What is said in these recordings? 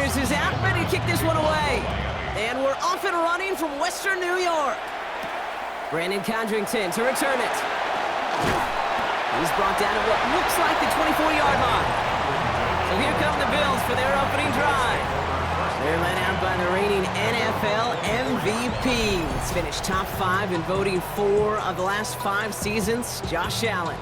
fires is out, ready to kick this one away. And we're off and running from Western New York. Brandon Condrington to return it. He's brought down at what looks like the 24-yard line. So here come the Bills for their opening drive. They're led out by the reigning NFL MVPs. Finished top 5 in voting 4 of the last 5 seasons, Josh Allen.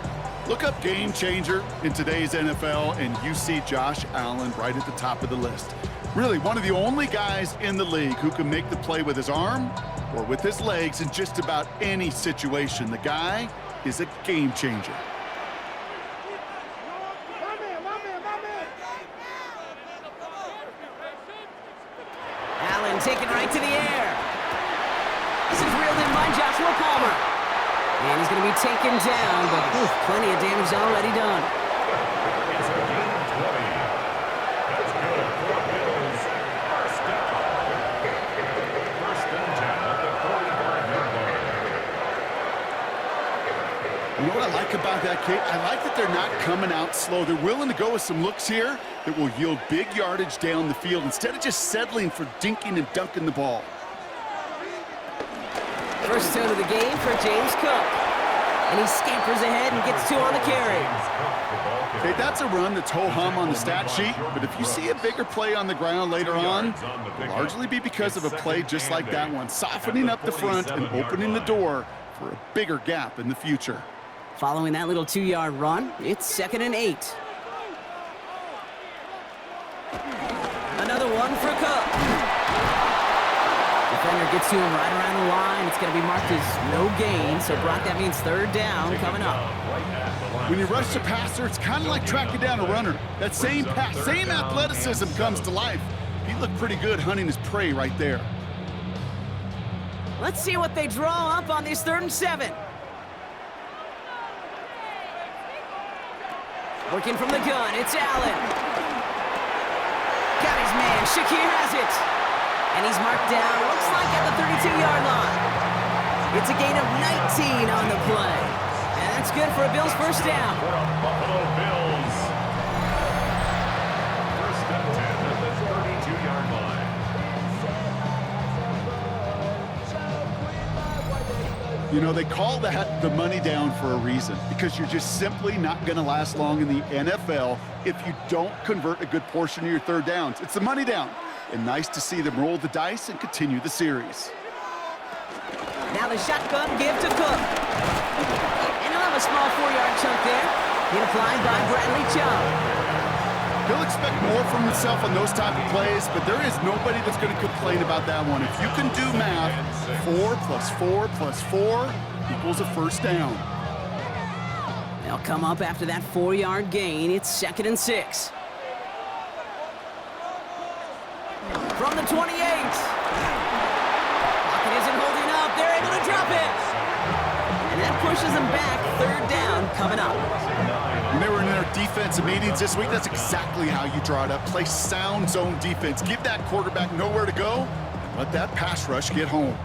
Look up game changer in today's NFL, and you see Josh Allen right at the top of the list. Really, one of the only guys in the league who can make the play with his arm or with his legs in just about any situation. The guy is a game changer. Allen taken right to the air. This is reeled in by Joshua Palmer. And he's going to be taken down, but plenty of damage already done. You know what I like about that, Kate? I like that they're not coming out slow. They're willing to go with some looks here that will yield big yardage down the field instead of just settling for dinking and dunking the ball. First down of the game for James Cook. And he scampers ahead and gets 2 on the carry. Okay, that's a run that's ho-hum on the stat sheet, but if you see a bigger play on the ground later on, it'll largely be because of a play just like that one, softening up the front and opening the door for a bigger gap in the future. Following that little 2-yard run, it's 2nd and 8. Another one for Cook. Defender gets to him right around the line. It's going to be marked as no gain, so Brock, that means 3rd down coming up. When you rush the passer, it's kind of like tracking down a runner. That same pass, same athleticism comes to life. He looked pretty good hunting his prey right there. Let's see what they draw up on this 3rd and 7. Working from the gun, it's Allen. Got his man, Shakir has it. And he's marked down, looks like at the 32-yard line. It's a gain of 19 on the play. And that's good for a Bills first down. Buffalo Bills. First and 10 at the 32-yard line. You know, they call that the money down for a reason, because you're just simply not going to last long in the NFL if you don't convert a good portion of your 3rd downs. It's the money down. And nice to see them roll the dice and continue the series. Now the shotgun give to Cook. And he'll have a small 4-yard chunk there. Hit applied by Bradley Chubb. He'll expect more from himself on those type of plays, but there is nobody that's going to complain about that one. If you can do math, 4 plus 4 plus 4 equals a first down. They'll come up after that 4-yard gain. It's 2nd and 6. From the 28. Pocket isn't holding up. They're able to drop it. And that pushes them back. 3rd down coming up. When they were in their defensive meetings this week, that's exactly how you draw it up. Play sound zone defense. Give that quarterback nowhere to go and let that pass rush get home.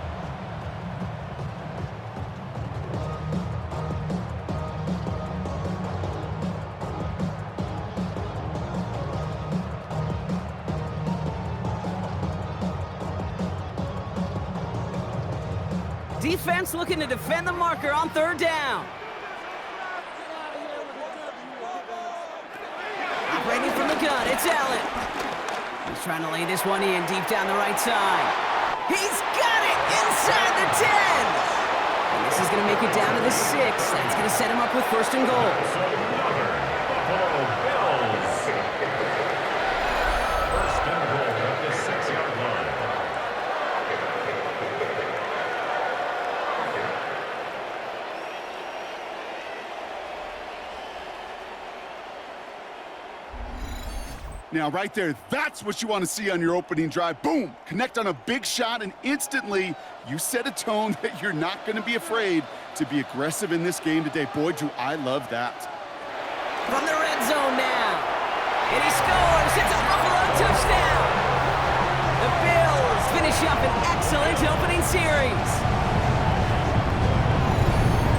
Defense looking to defend the marker on 3rd down. Operating from the gun, it's Allen. He's trying to lay this one in deep down the right side. He's got it inside the 10. And this is going to make it down to the 6. That's going to set him up with 1st and goal. Buffalo Bills. First and goal at the 6-yard line. Now, right there, that's what you want to see on your opening drive. Boom! Connect on a big shot, and instantly you set a tone that you're not going to be afraid to be aggressive in this game today. Boy, do I love that. From the red zone now. And he scores. It's a Buffalo touchdown. The Bills finish up an excellent opening series.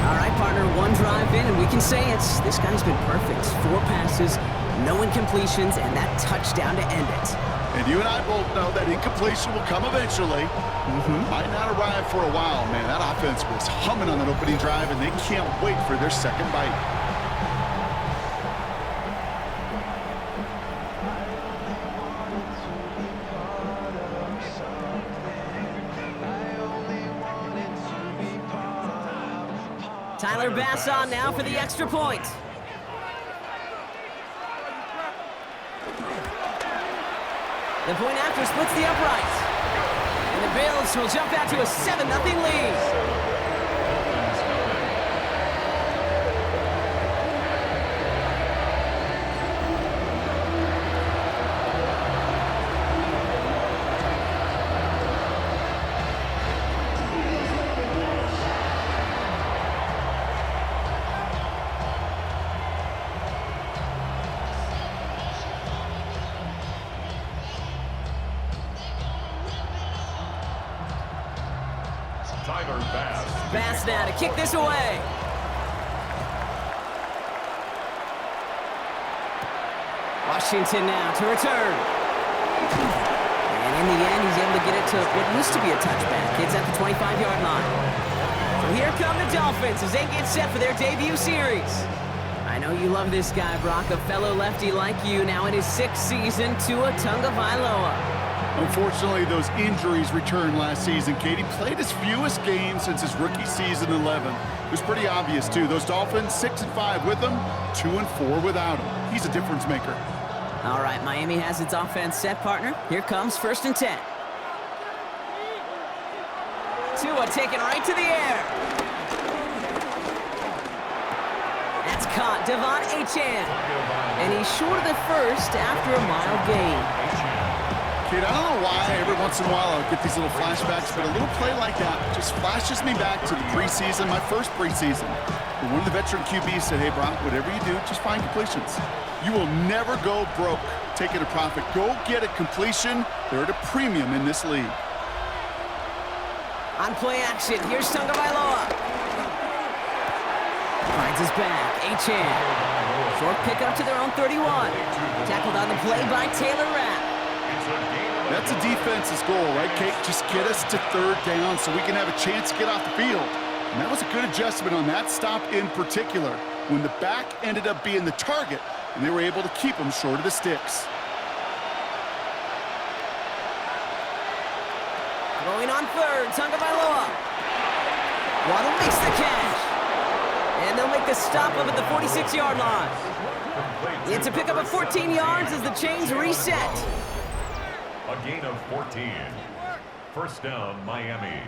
All right, partner, 1 drive in, and we can say this guy's been perfect. 4 passes, no incompletions, and that touchdown to end it. And you and I both know that incompletion will come eventually. Might not arrive for a while, man. That offense was humming on that opening drive, and they can't wait for their second bite. Tyler Bass on now for the extra point. The point after splits the uprights. And the Bills will jump out to a 7-0 lead. Bass now to kick this away. Washington now to return. And in the end, he's able to get it to what used to be a touchback. It's at the 25-yard line. So here come the Dolphins as they get set for their debut series. I know you love this guy, Brock, a fellow lefty like you, now in his 6th season, Tua Tagovailoa. Unfortunately, those injuries returned last season. Katie played his fewest games since his rookie season 11. It was pretty obvious, too. Those Dolphins, 6-5 with him, 2-4 without him. He's a difference maker. All right, Miami has its offense set, partner. Here comes 1st and 10. Tua taken right to the air. That's caught. Devon Achane. And he's short of the first after a mild gain. Kid, I don't know why every once in a while I'll get these little flashbacks, but a little play like that just flashes me back to the preseason, my first preseason. When one of the veteran QBs said, hey, Brock, whatever you do, just find completions. You will never go broke taking a profit. Go get a completion. They're at a premium in this league. On play action, here's Tagovailoa. Finds his back, Achane. Short pickup to their own 31. Tackled on the play by Taylor Rapp. That's a defense's goal, right, Kate? Just get us to 3rd down so we can have a chance to get off the field. And that was a good adjustment on that stop in particular, when the back ended up being the target, and they were able to keep him short of the sticks. Going on 3rd, Tagovailoa. Waddle makes the catch. And they'll make the stop up at the 46-yard line. It's a pickup of 14 yards as the chains reset. A gain of 14. 1st down, Miami.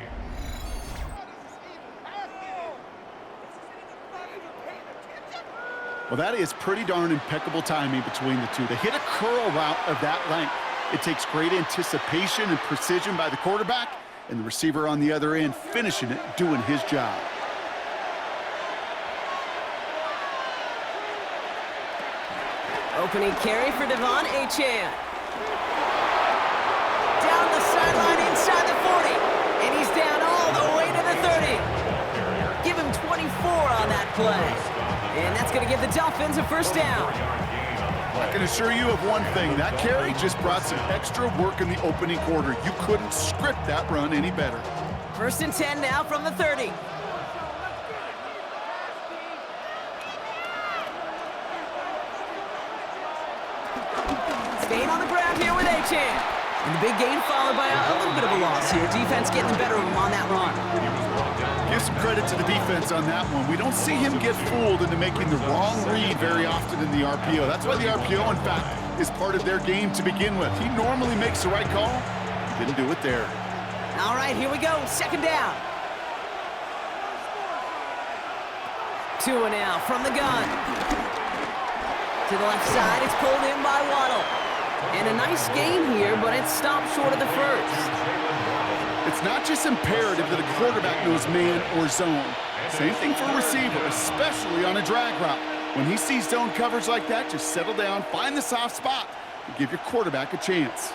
Well, that is pretty darn impeccable timing between the two. To hit a curl route of that length, it takes great anticipation and precision by the quarterback, and the receiver on the other end finishing it, doing his job. Opening carry for Devon Achane. Down the sideline inside the 40. And he's down all the way to the 30. Give him 24 on that play. And that's going to give the Dolphins a 1st down. I can assure you of one thing. That carry just brought some extra work in the opening quarter. You couldn't script that run any better. 1st and 10 now from the 30. Staying on the ground here with Achane. And the big gain followed by a little bit of a loss here. Defense getting the better of him on that run. Give some credit to the defense on that one. We don't see him get fooled into making the wrong read very often in the RPO. That's why the RPO, in fact, is part of their game to begin with. He normally makes the right call. He didn't do it there. All right, here we go. 2nd down. Tua now from the gun. To the left side, it's pulled in by Waddle. And a nice gain here, but it's stopped short of the first. It's not just imperative that a quarterback knows man or zone. Same thing for a receiver, especially on a drag route. When he sees zone coverage like that, just settle down, find the soft spot, and give your quarterback a chance.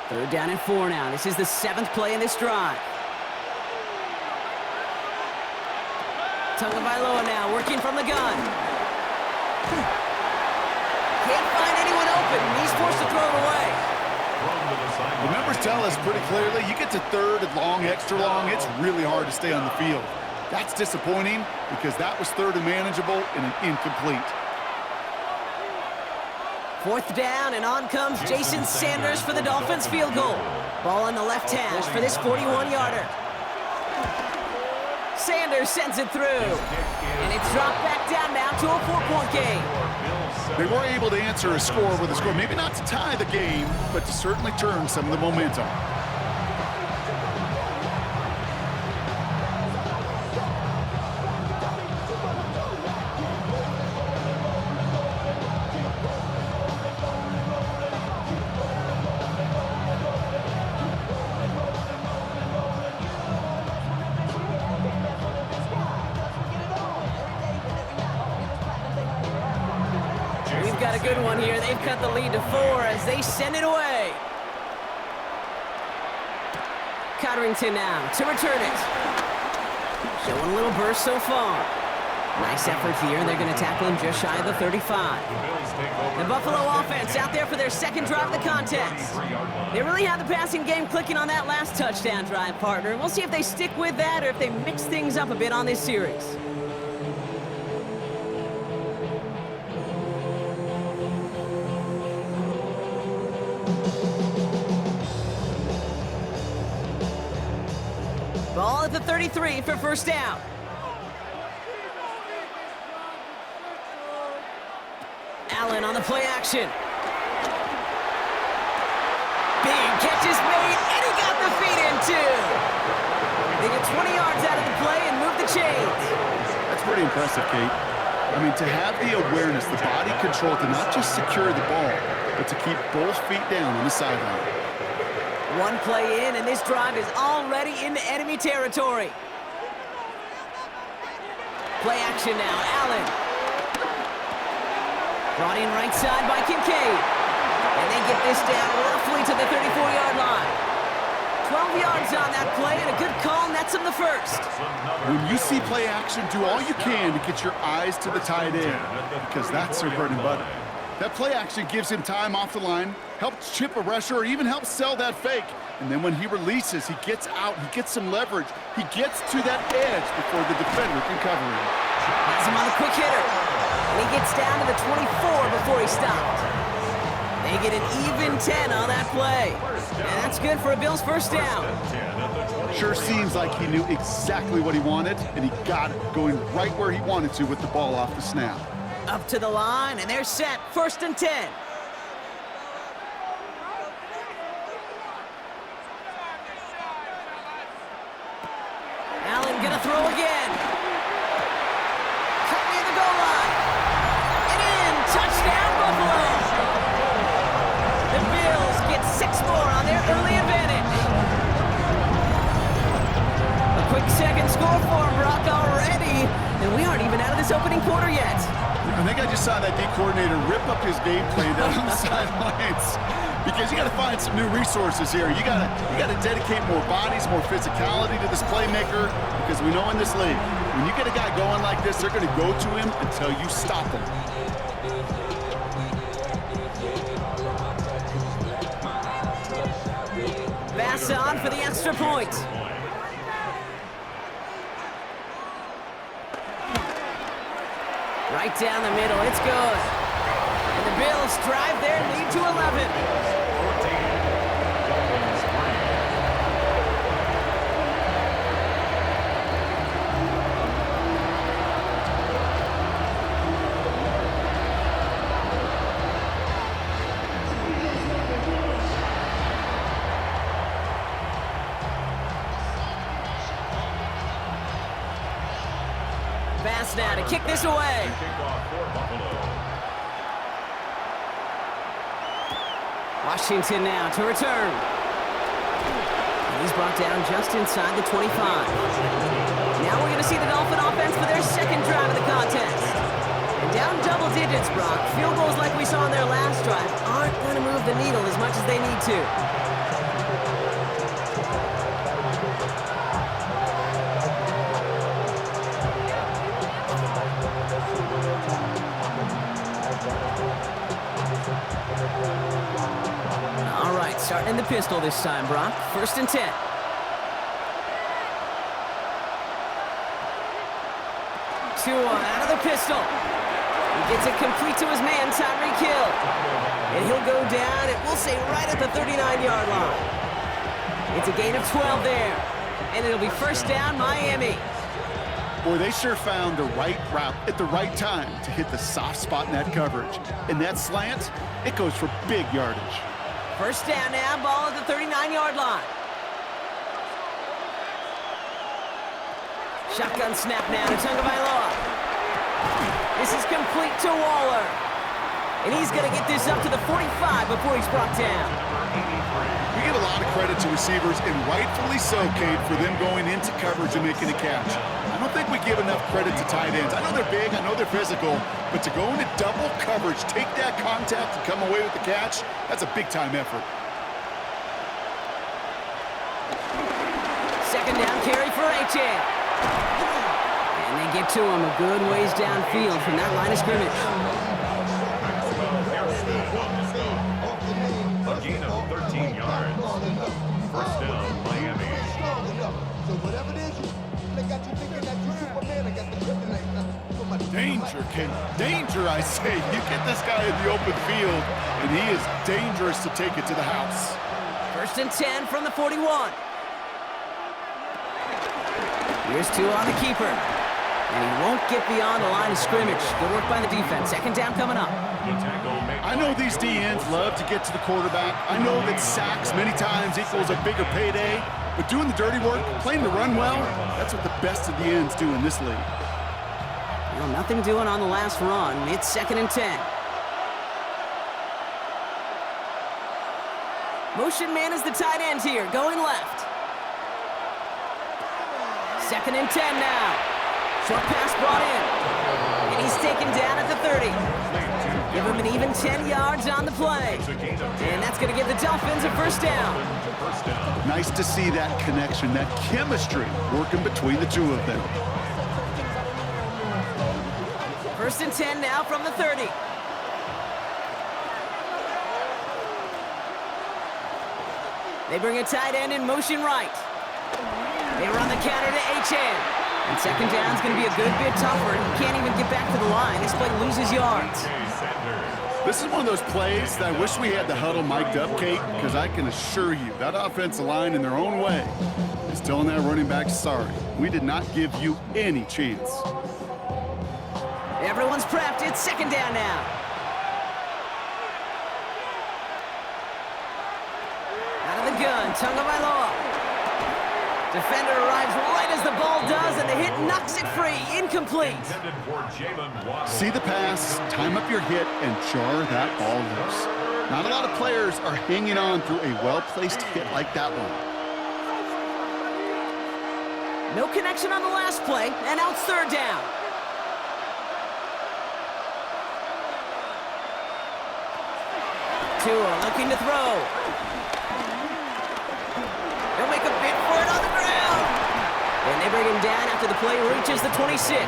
3rd down and 4 now. This is the 7th play in this drive. Tagovailoa now working from the gun. Can't find anyone open. He's forced to throw it away. The numbers tell us pretty clearly, you get to third and long, extra long, it's really hard to stay on the field. That's disappointing because that was third and manageable and an incomplete. Fourth down, and on comes Jason Sanders for the Dolphins field goal. Ball on the left hash for this 41-yarder. Sanders sends it through, and it's dropped back down now to a 4-point game. They were able to answer a score with a score, maybe not to tie the game, but to certainly turn some of the momentum. Got a good one here. They've cut the lead to 4 as they send it away. Cotterington now to return it. Showing a little burst so far. Nice effort here. They're going to tackle him just shy of the 35. The Buffalo offense out there for their second drive of the contest. They really had the passing game clicking on that last touchdown drive, partner. We'll see if they stick with that or if they mix things up a bit on this series. Ball at the 33 for first down. Allen on the play action. Big catch is made, and he got the feet in too. They get 20 yards out of the play and move the chains. That's pretty impressive, Kate. I mean, to have the awareness, the body control to not just secure the ball, but to keep both feet down on the sideline. One play in, and this drive is already into enemy territory. Play action now, Allen. Brought in right side by Kincaid. And they get this down roughly to the 34-yard line. 12 yards on that play, and a good call nets him the first. When you see play action, do all you can to get your eyes to the tight end, because that's their bread and butter. That play action gives him time off the line, helps chip a rusher, or even helps sell that fake. And then when he releases, he gets out, he gets some leverage. He gets to that edge before the defender can cover him. Has him on the quick hitter. And he gets down to the 24 before he stopped. They get an even 10 on that play. And that's good for a Bills first down. Sure seems like he knew exactly what he wanted, and he got it going right where he wanted to with the ball off the snap. Up to the line, and they're set. First and 10. Allen gonna throw again. Cut near the goal line. And in. Touchdown, Buffalo. The Bills get 6 more on their early advantage. A quick second score for him, Brock, already. And we aren't even out of this opening quarter yet. I think I just saw that D coordinator rip up his game plan down on the sidelines because you got to find some new resources here. You got to dedicate more bodies, more physicality to this playmaker because we know in this league, when you get a guy going like this, they're going to go to him until you stop him. Pass on for the extra point. Right down the middle, it's good. And the Bills drive their lead to 11. Pass now to kick this away. Washington now to return. And he's brought down just inside the 25. Now we're going to see the Dolphin offense for their second drive of the contest. And down double digits, Brock. Field goals like we saw in their last drive aren't going to move the needle as much as they need to. Starting in the pistol this time, Brock. 1st and 10. Tua out of the pistol. He gets it complete to his man, Tyreek Hill. And he'll go down, and we'll say right at the 39-yard line. It's a gain of 12 there. And it'll be 1st down, Miami. Boy, they sure found the right route at the right time to hit the soft spot in that coverage. And that slant, it goes for big yardage. 1st down now, ball at the 39-yard line. Shotgun snap now to Tagovailoa. This is complete to Waller. And he's going to get this up to the 45 before he's brought down. We give a lot of credit to receivers, and rightfully so, Kate, for them going into coverage and making a catch. I don't think we give enough credit to tight ends. I know they're big, I know they're physical, but to go into double coverage, take that contact, and come away with the catch, that's a big-time effort. 2nd down carry for HN. And they get to him a good ways downfield from that line of scrimmage. A gain of 13 yards. 1st down, Miami. Danger, Kate. Danger, I say. You get this guy in the open field, and he is dangerous to take it to the house. 1st and 10 from the 41. Here's Tua on the keeper. And he won't get beyond the line of scrimmage. Good work by the defense. 2nd down coming up. I know these DNs love to get to the quarterback. I know that sacks many times equals a bigger payday. But doing the dirty work, playing the run well, that's what the best of the ends do in this league. Well, nothing doing on the last run. It's 2nd and 10. Motion man is the tight end here, going left. 2nd and 10 now. Short pass brought in. And he's taken down at the 30. Give him an even 10 yards on the play. And that's going to give the Dolphins a 1st down. Nice to see that connection, that chemistry working between the two of them. 1st and 10 now from the 30. They bring a tight end in motion right. They run the counter to HN. And 2nd down's going to be a good bit tougher. He can't even get back to the line. This play loses yards. This is one of those plays that I wish we had the huddle mic'd up, Kate, because I can assure you that offensive line in their own way is telling that running back, sorry, we did not give you any chance. Everyone's prepped. It's 2nd down now. Out of the gun, Tagovailoa. Defender arrives right as the ball does, and the hit knocks it free. Incomplete. See the pass, time up your hit, and jar that ball loose. Not a lot of players are hanging on through a well-placed hit like that one. No connection on the last play, and now it's 3rd down. Tua looking to throw. They'll make a bid for it on the ground. And they bring him down after the play reaches the 26.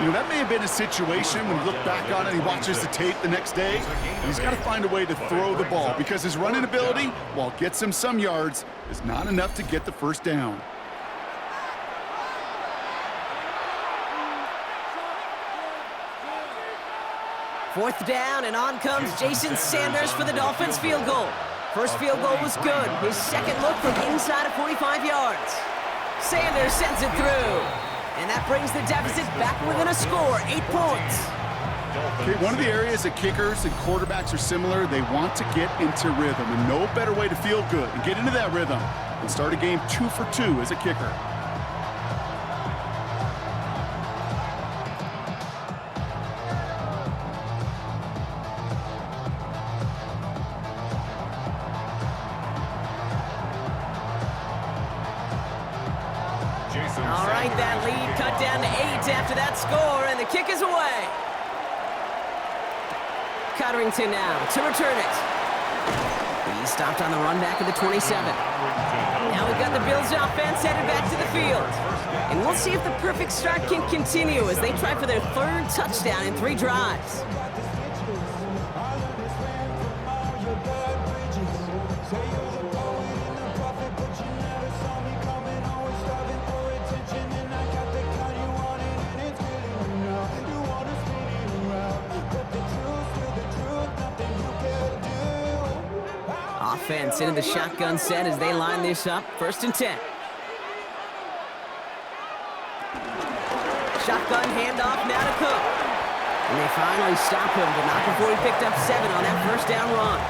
You know, that may have been a situation when you look back on it and he watches the tape the next day. He's got to find a way to throw the ball because his running ability, while it gets him some yards, is not enough to get the 1st down. Fourth down, and on comes Jason Sanders for the Dolphins field goal. First field goal was good. His 2nd look from inside of 45 yards. Sanders sends it through. And that brings the deficit back within a score, 8 points. Okay, one of the areas that kickers and quarterbacks are similar, they want to get into rhythm. And no better way to feel good and get into that rhythm than start a game 2 for 2 as a kicker. All right, that lead cut down to 8 after that score, and the kick is away. Cotterington now to return it. He stopped on the run back of the 27. Now we've got the Bills offense headed back to the field. And we'll see if the perfect start can continue as they try for their 3rd touchdown in 3 drives. offense into the shotgun set as they line this up. 1st and 10. Shotgun handoff now to Cook. And they finally stop him, but not before he picked up 7 on that 1st down run.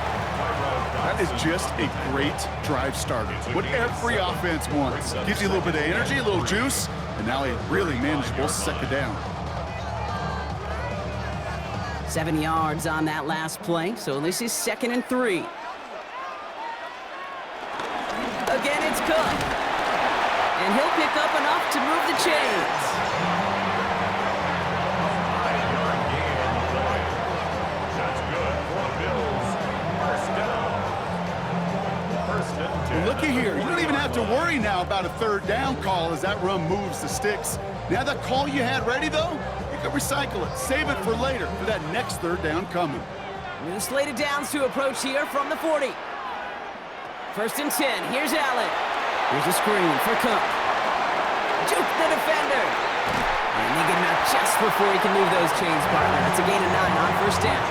That is just a great drive starter. What every offense wants. Gives you a little bit of energy, a little juice, and now a really manageable 2nd down. 7 yards on that last play, so this is 2nd and 3. Again, it's Cook. And he'll pick up enough to move the chains. Looky here, you don't even have to worry now about a 3rd down call as that run moves the sticks. Now that call you had ready, though, you can recycle it. Save it for later for that next 3rd down coming. New slated downs to approach here from the 40. 1st and 10, here's Allen. Here's a screen for Cook. Juke the defender. And they get him out just before he can move those chains, partner. That's a gain of 9 on 1st down.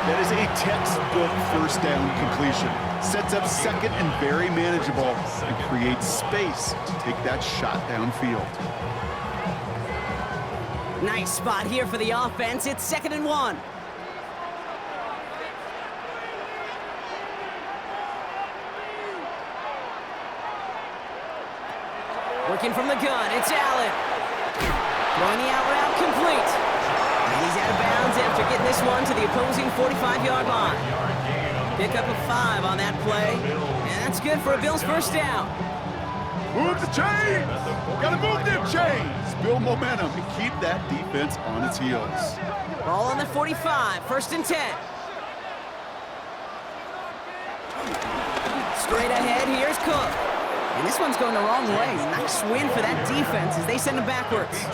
That is a textbook 1st down completion. Sets up 2nd and very manageable and creates space to take that shot downfield. Nice spot here for the offense. It's 2nd and 1. Working from the gun, it's Allen. Throwing the out route complete. And he's out of bounds after getting this one to the opposing 45-yard line. Pick up a 5 on that play. And that's good for a Bills 1st down. Move the chains! Gotta move them chains! Build momentum and keep that defense on its heels. Ball on the 45, 1st and 10. Straight ahead, here's Cook. And this one's going the wrong way. Nice win for that defense as they send him backwards.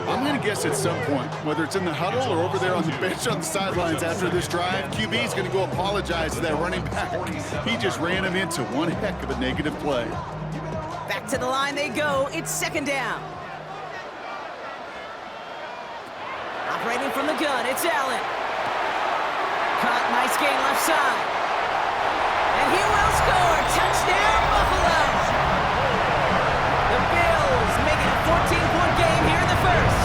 I'm going to guess at some point, whether it's in the huddle or over there on the bench on the sidelines after this drive, QB's going to go apologize to that running back. He just ran him into one heck of a negative play. Back to the line they go. It's 2nd down. Operating from the gun, it's Allen. Caught, nice gain left side. And he will score. Touchdown, Buffalo. The Bills make it a 14-point game here in the 1st.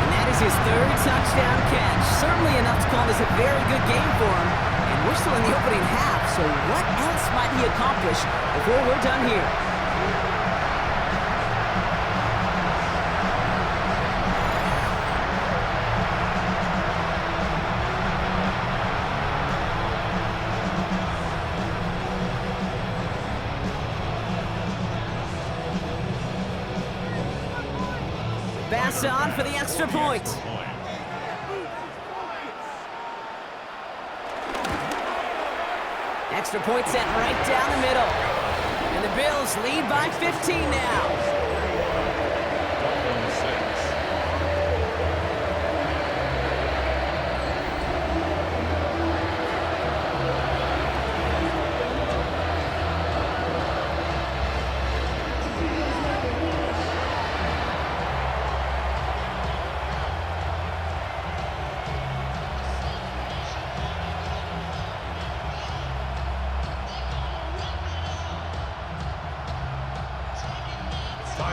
And that is his 3rd touchdown catch. Certainly enough to call this a very good game for him. And we're still in the opening half, so what else might he accomplish before we're done here? Pass on for the extra point. Extra point sent right down the middle. And the Bills lead by 15 now.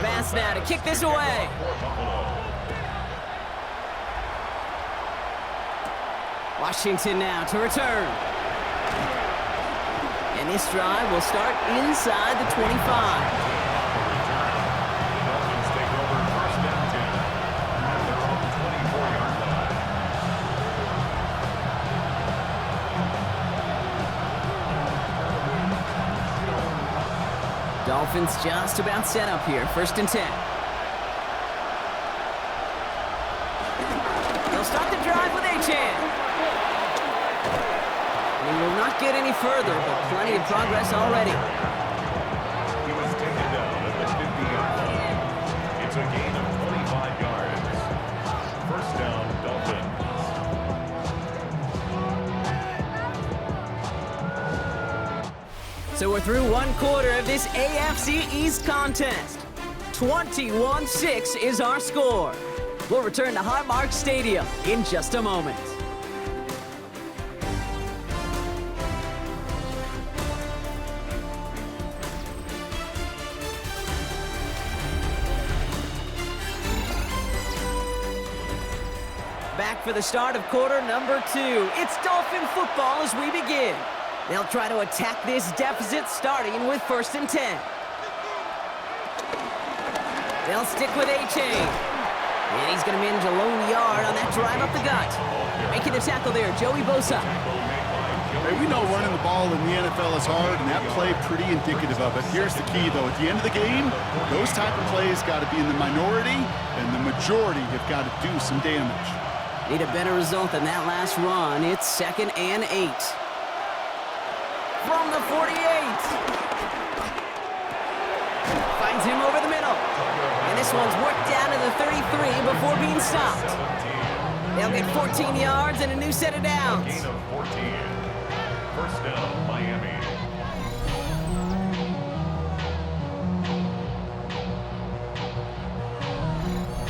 Pass now to kick this away. Washington now to return. And this drive will start inside the 25. Dolphins take over 1st and 10 at their own 24-yard line. Dolphins just about set up here. 1st and 10. They'll start the drive with Achane. He will not get any further, but plenty of progress already. He was taken down at the 50-yard line. It's a gain of 25 yards. 1st down, Dolphins. So we're through one quarter of this AFC East contest. 21-6 is our score. We'll return to Highmark Stadium in just a moment. Back for the start of quarter number 2. It's Dolphin football as we begin. They'll try to attack this deficit starting with 1st and 10. They'll stick with A-Chain. And he's going to manage a lone yard on that drive up the gut. Making the tackle there, Joey Bosa. Hey, we know running the ball in the NFL is hard, and that play pretty indicative of it. Here's the key, though. At the end of the game, those type of plays got to be in the minority, and the majority have got to do some damage. Need a better result than that last run. It's 2nd and 8. From the 48. Finds him over the middle. And this one's worked down to the 33 before being stopped. They'll get 14 yards and a new set of downs. Gain of 14. First down, Miami.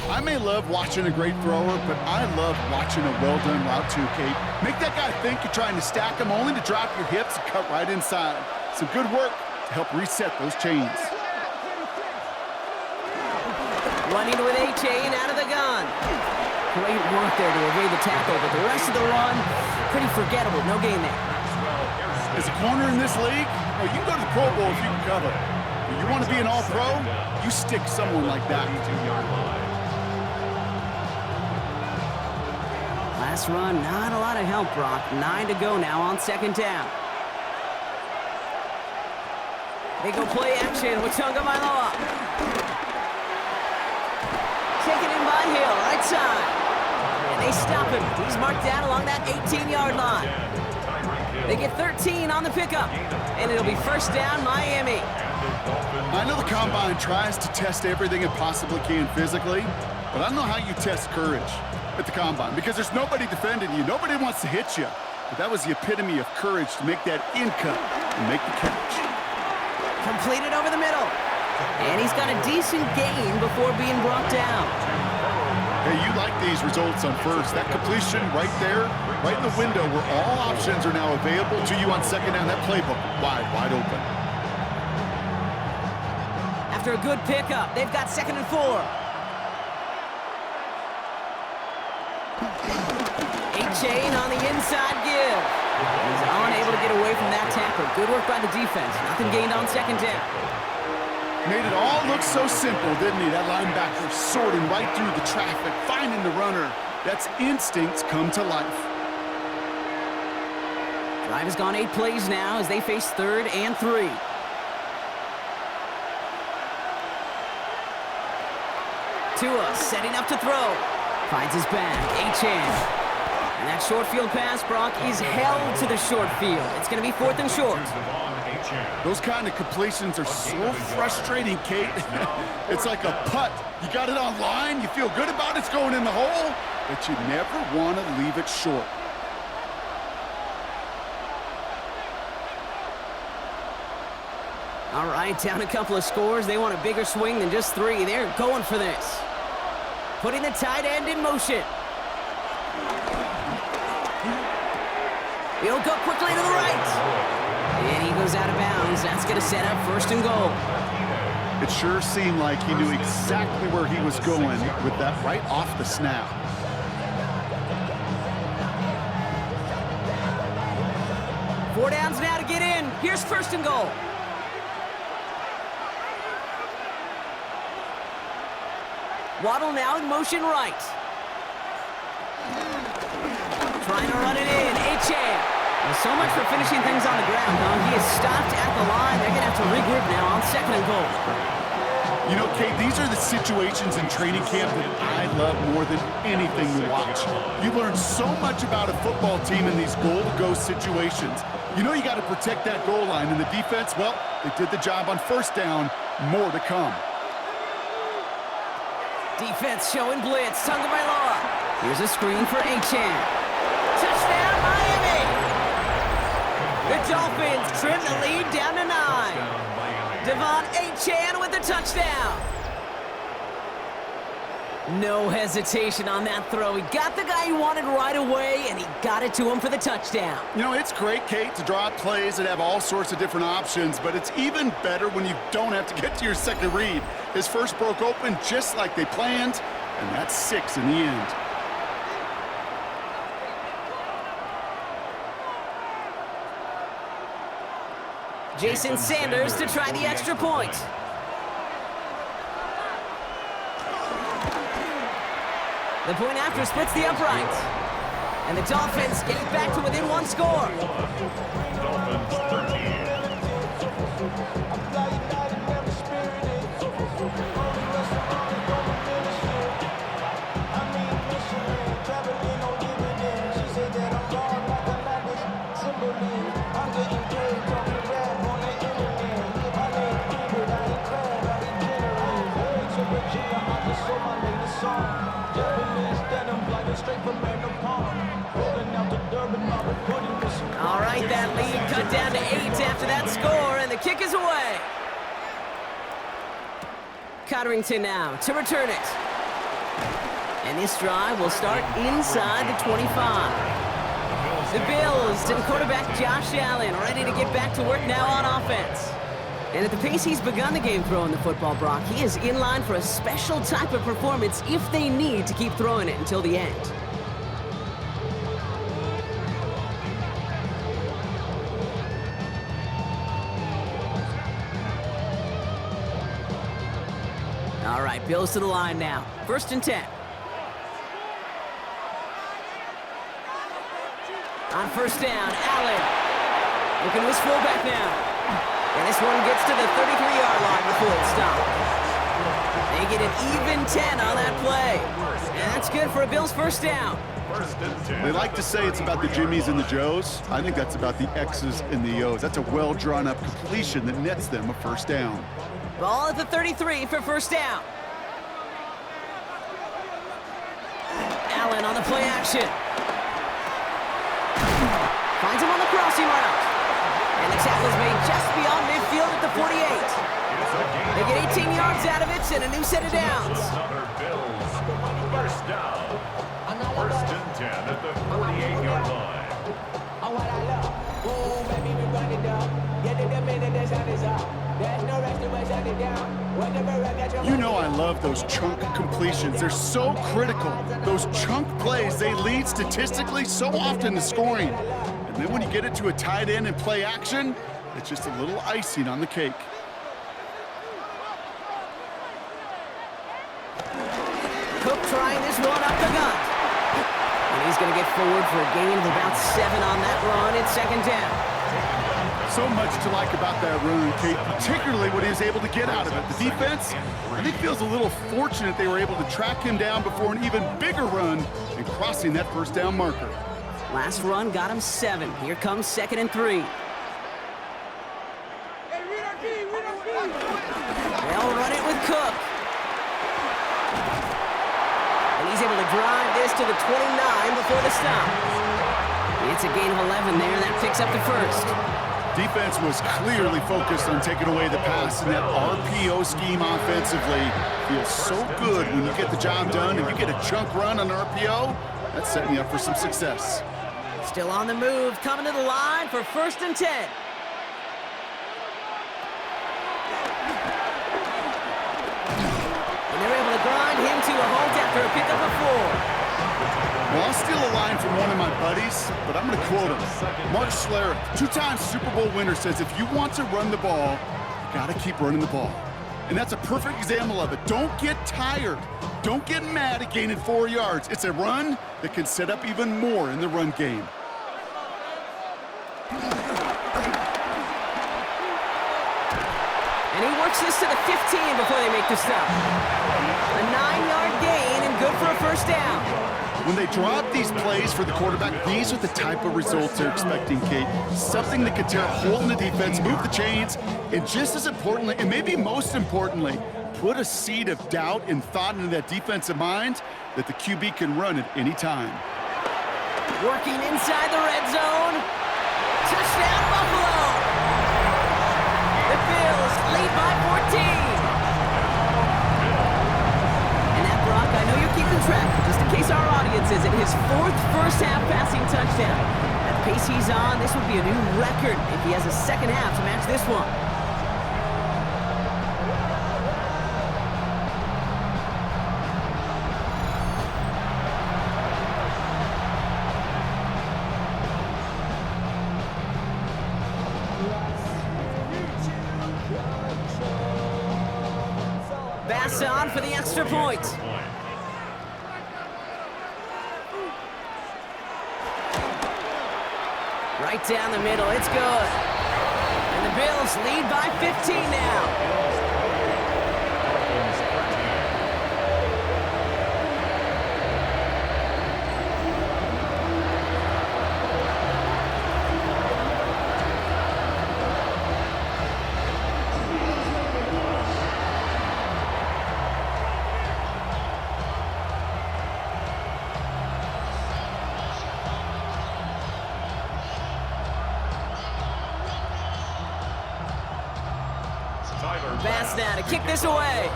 I may love watching a great thrower, but I love watching a well-done route too, Kate. Make that guy think you're trying to stack him only to drop your hips and cut right inside. Some good work to help reset those chains. Running with A-Chain out of the gun. Great work there to evade the tackle, but the rest of the run, pretty forgettable. No gain there. As a corner in this league, well, you can go to the Pro Bowl if you can cover. If you want to be an all-pro, you stick someone like that. Last run, not a lot of help, Brock. 9 to go now on 2nd down. They go play action with Tagovailoa. Taken in by Hill, right side. And they stop him. He's marked down along that 18-yard line. They get 13 on the pickup. And it'll be 1st down, Miami. I know the Combine tries to test everything it possibly can physically, but I don't know how you test courage at the Combine, because there's nobody defending you. Nobody wants to hit you. But that was the epitome of courage to make that in cut and make the catch. Completed over the middle. And he's got a decent gain before being brought down. Hey, you like these results on first. That completion right there, right in the window where all options are now available to you on 2nd down. That playbook wide open. After a good pickup, they've got 2nd and 4. A-Chain on the inside give. He's unable to get away from that tackle. Good work by the defense. Nothing gained on 2nd down. Made it all look so simple, didn't he? That linebacker sorting right through the traffic, finding the runner. That's instincts come to life. Drive has gone 8 plays now as they face 3rd and 3. Tua setting up to throw. Finds his back. A-Chain. And that short field pass, Brock, is held to the short field. It's going to be 4th and short. Those kind of completions are so frustrating, Kate. It's like a putt. You got it on line, you feel good about it's going in the hole, but you never want to leave it short. All right, down a couple of scores. They want a bigger swing than just 3. They're going for this. Putting the tight end in motion. He'll go quickly to the right. And he goes out of bounds. That's going to set up 1st and goal. It sure seemed like he knew exactly where he was going with that right off the snap. Four downs now to get in. Here's 1st and goal. Waddle now in motion right. Trying to run it in. A-Chain. Well, so much for finishing things on the ground, huh? He is stopped at the line. They're going to have to regroup now on 2nd and goal. You know, Kate, these are the situations in training camp that I love more than anything to watch. You learn so much about a football team in these goal-to-go situations. You know you got to protect that goal line, and the defense, well, they did the job on 1st down. More to come. Defense showing blitz. Tagovailoa. Here's a screen for A-Chain. Touchdown, Miami! The Dolphins trim the lead down to 9. Devon A-Chain with the touchdown. No hesitation on that throw. He got the guy he wanted right away, and he got it to him for the touchdown. You know, it's great, Kate, to draw up plays that have all sorts of different options, but it's even better when you don't have to get to your second read. His first broke open just like they planned, and that's 6 in the end. Jason Sanders to try the extra point. The point after splits the upright. And the Dolphins get it back to within one score. Dolphins 13. All right, that lead cut down to 8 after that score, and the kick is away. Cotterington now to return it. And this drive will start inside the 25. The Bills and quarterback Josh Allen ready to get back to work now on offense. And at the pace he's begun the game throwing the football, Brock, he is in line for a special type of performance if they need to keep throwing it until the end. All right, Bills to the line now. 1st and 10. On 1st down, Allen. Looking to his fullback now. And this one gets to the 33-yard line before it stops. They get an even 10 on that play. And that's good for a Bills 1st down. They like to say it's about the Jimmies and the Joes. I think that's about the X's and the O's. That's a well-drawn-up completion that nets them a 1st down. Ball at the 33 for 1st down. Allen on the play action. Finds him on the crossing route. And the tackle's made just beyond midfield at the 48. They get 18 yards out of it and a new set of downs. Another Bills 1st down. 1st and 10 at the 48-yard line. You know I love those chunk completions. They're so critical. Those chunk plays, they lead statistically so often to scoring. And then when you get it to a tight end and play action, it's just a little icing on the cake. Cook trying this one up the gut. And he's going to get forward for a gain of about 7 on that run at 2nd down. So much to like about that run, Kate, particularly what he was able to get out of it. The defense, I think, feels a little fortunate they were able to track him down before an even bigger run and crossing that 1st down marker. Last run got him 7. Here comes 2nd and 3. They'll run it with Cook. And he's able to drive this to the 29 before the stop. It's a gain of 11 there, and that picks up the 1st. Defense was clearly focused on taking away the pass, and that RPO scheme offensively feels so good when you get the job done. If you get a chunk run on RPO, that's setting you up for some success. Still on the move, coming to the line for 1st and 10. And they're able to grind him to a halt after a pickup of 4. Well, I'll steal a line from one of my buddies, but I'm going to quote him. Mark Schlereth, 2-time Super Bowl winner, says if you want to run the ball, you got to keep running the ball. And that's a perfect example of it. Don't get tired. Don't get mad at gaining 4 yards. It's a run that can set up even more in the run game. And he works this to the 15 before they make the stop. A 9-yard gain and good for a 1st down. When they drop these plays for the quarterback, these are the type of results they're expecting, Kate. Something that can tear a hole in the defense, move the chains, and just as importantly, and maybe most importantly, put a seed of doubt and thought into that defensive mind that the QB can run at any time. Working inside the red zone. Touchdown, Buffalo! The Bills lead by 14. And that, Brock, I know you're keeping track, just in case our audience isn't, his 4th first-half passing touchdown. At the pace he's on, this would be a new record if he has a 2nd half to match this one. pass on for the extra point. Right down the middle, it's good. And the Bills lead by 15 now. Pass now to kick this away.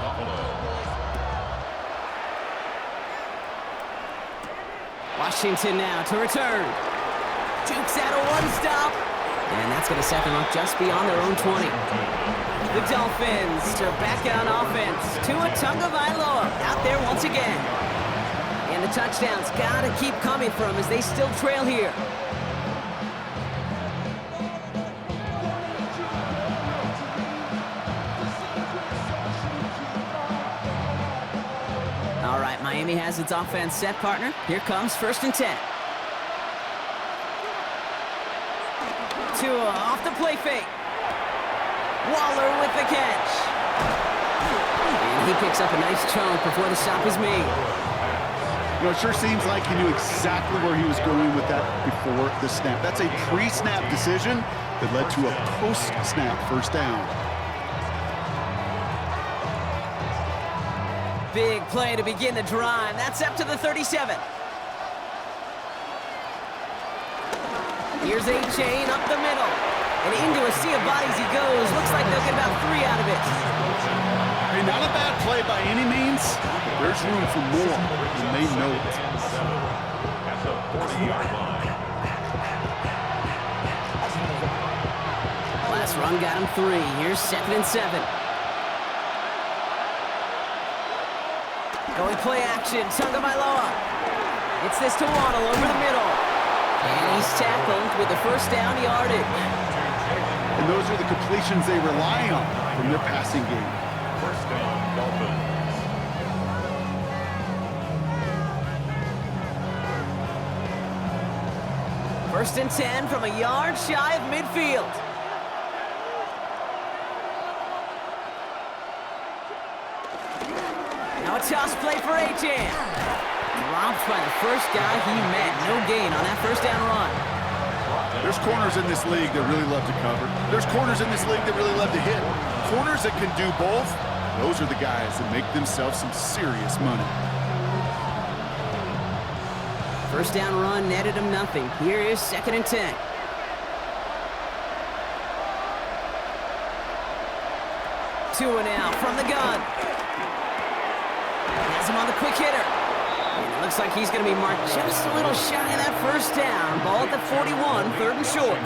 Washington now to return. Jukes out a one-stop. And that's going to set them up just beyond their own 20. The Dolphins are back on offense. Tua Tagovailoa out there once again. And the touchdowns got to keep coming for them as they still trail here. All right, Miami has its offense set, partner. Here comes 1st and 10. Tua off the play fake. Waller with the catch. And he picks up a nice chunk before the stop is made. You know, it sure seems like he knew exactly where he was going with that before the snap. That's a pre-snap decision that led to a post-snap first down. Big play to begin the drive. That's up to the 37. Here's A-Chain up the middle. And into a sea of bodies he goes. Looks like they'll get about 3 out of it. Hey, not a bad play by any means. There's room for more, and they know it. At the 40-yard line. Last run got him 3. Here's 2nd and 7. Going play action, Tagovailoa. It's this to Waddle over the middle. And he's tackled with the first down yardage. And those are the completions they rely on from their passing game. First down, Dolphins. First and 10 from a yard shy of midfield. Now a toss play for A-Chain. Dropped by the first guy he met. No gain on that first down run. There's corners in this league that really love to cover. There's corners in this league that really love to hit. Corners that can do both, those are the guys that make themselves some serious money. First down run netted him nothing. Here is 2nd and 10. Tua now from the gun. Has him on the quick hitter. And it looks like he's going to be marked just a little shy of that first down. Ball at the 41, 3rd and short.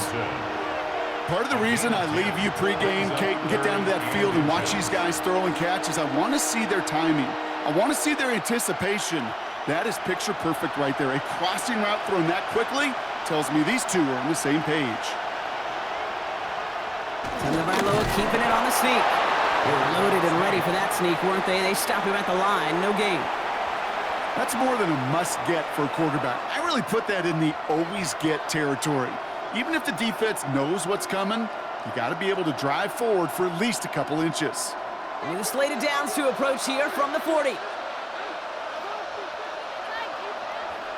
Part of the reason I leave you pregame, Kate, and get down to that field and watch these guys throw and catch is I want to see their timing. I want to see their anticipation. That is picture perfect right there. A crossing route thrown that quickly tells me these two are on the same page. Tagovailoa keeping it on the sneak. They were loaded and ready for that sneak, weren't they? They stopped him at the line. No gain. That's more than a must-get for a quarterback. I really put that in the always-get territory. Even if the defense knows what's coming, you got to be able to drive forward for at least a couple inches. And the slated downs to approach here from the 40.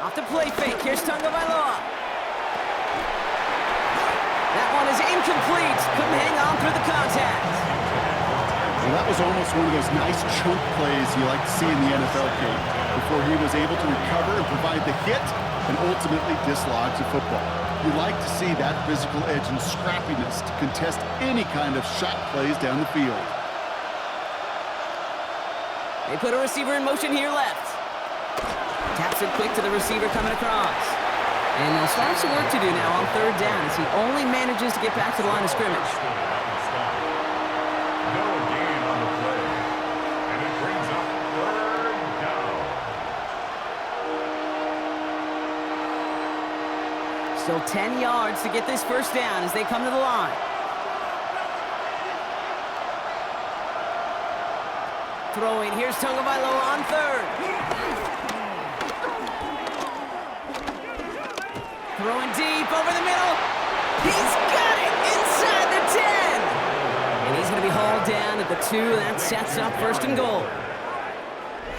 Off the play fake. Here's Tagovailoa. That one is incomplete. Couldn't hang on through the contact. Well, that was almost one of those nice chunk plays you like to see in the NFL game before he was able to recover and provide the hit and ultimately dislodge the football. You like to see that physical edge and scrappiness to contest any kind of shot plays down the field. They put a receiver in motion here left. Taps it quick to the receiver coming across. And they'll start some work to do now on 3rd down as he only manages to get back to the line of scrimmage. No gain on the play. And it brings up 3rd down. Still 10 yards to get this first down as they come to the line. To throwing. Here's Tagovailoa on third. Throwing deep over the middle. He's got it inside the 10. And he's going to be hauled down at the 2. That sets up first and goal.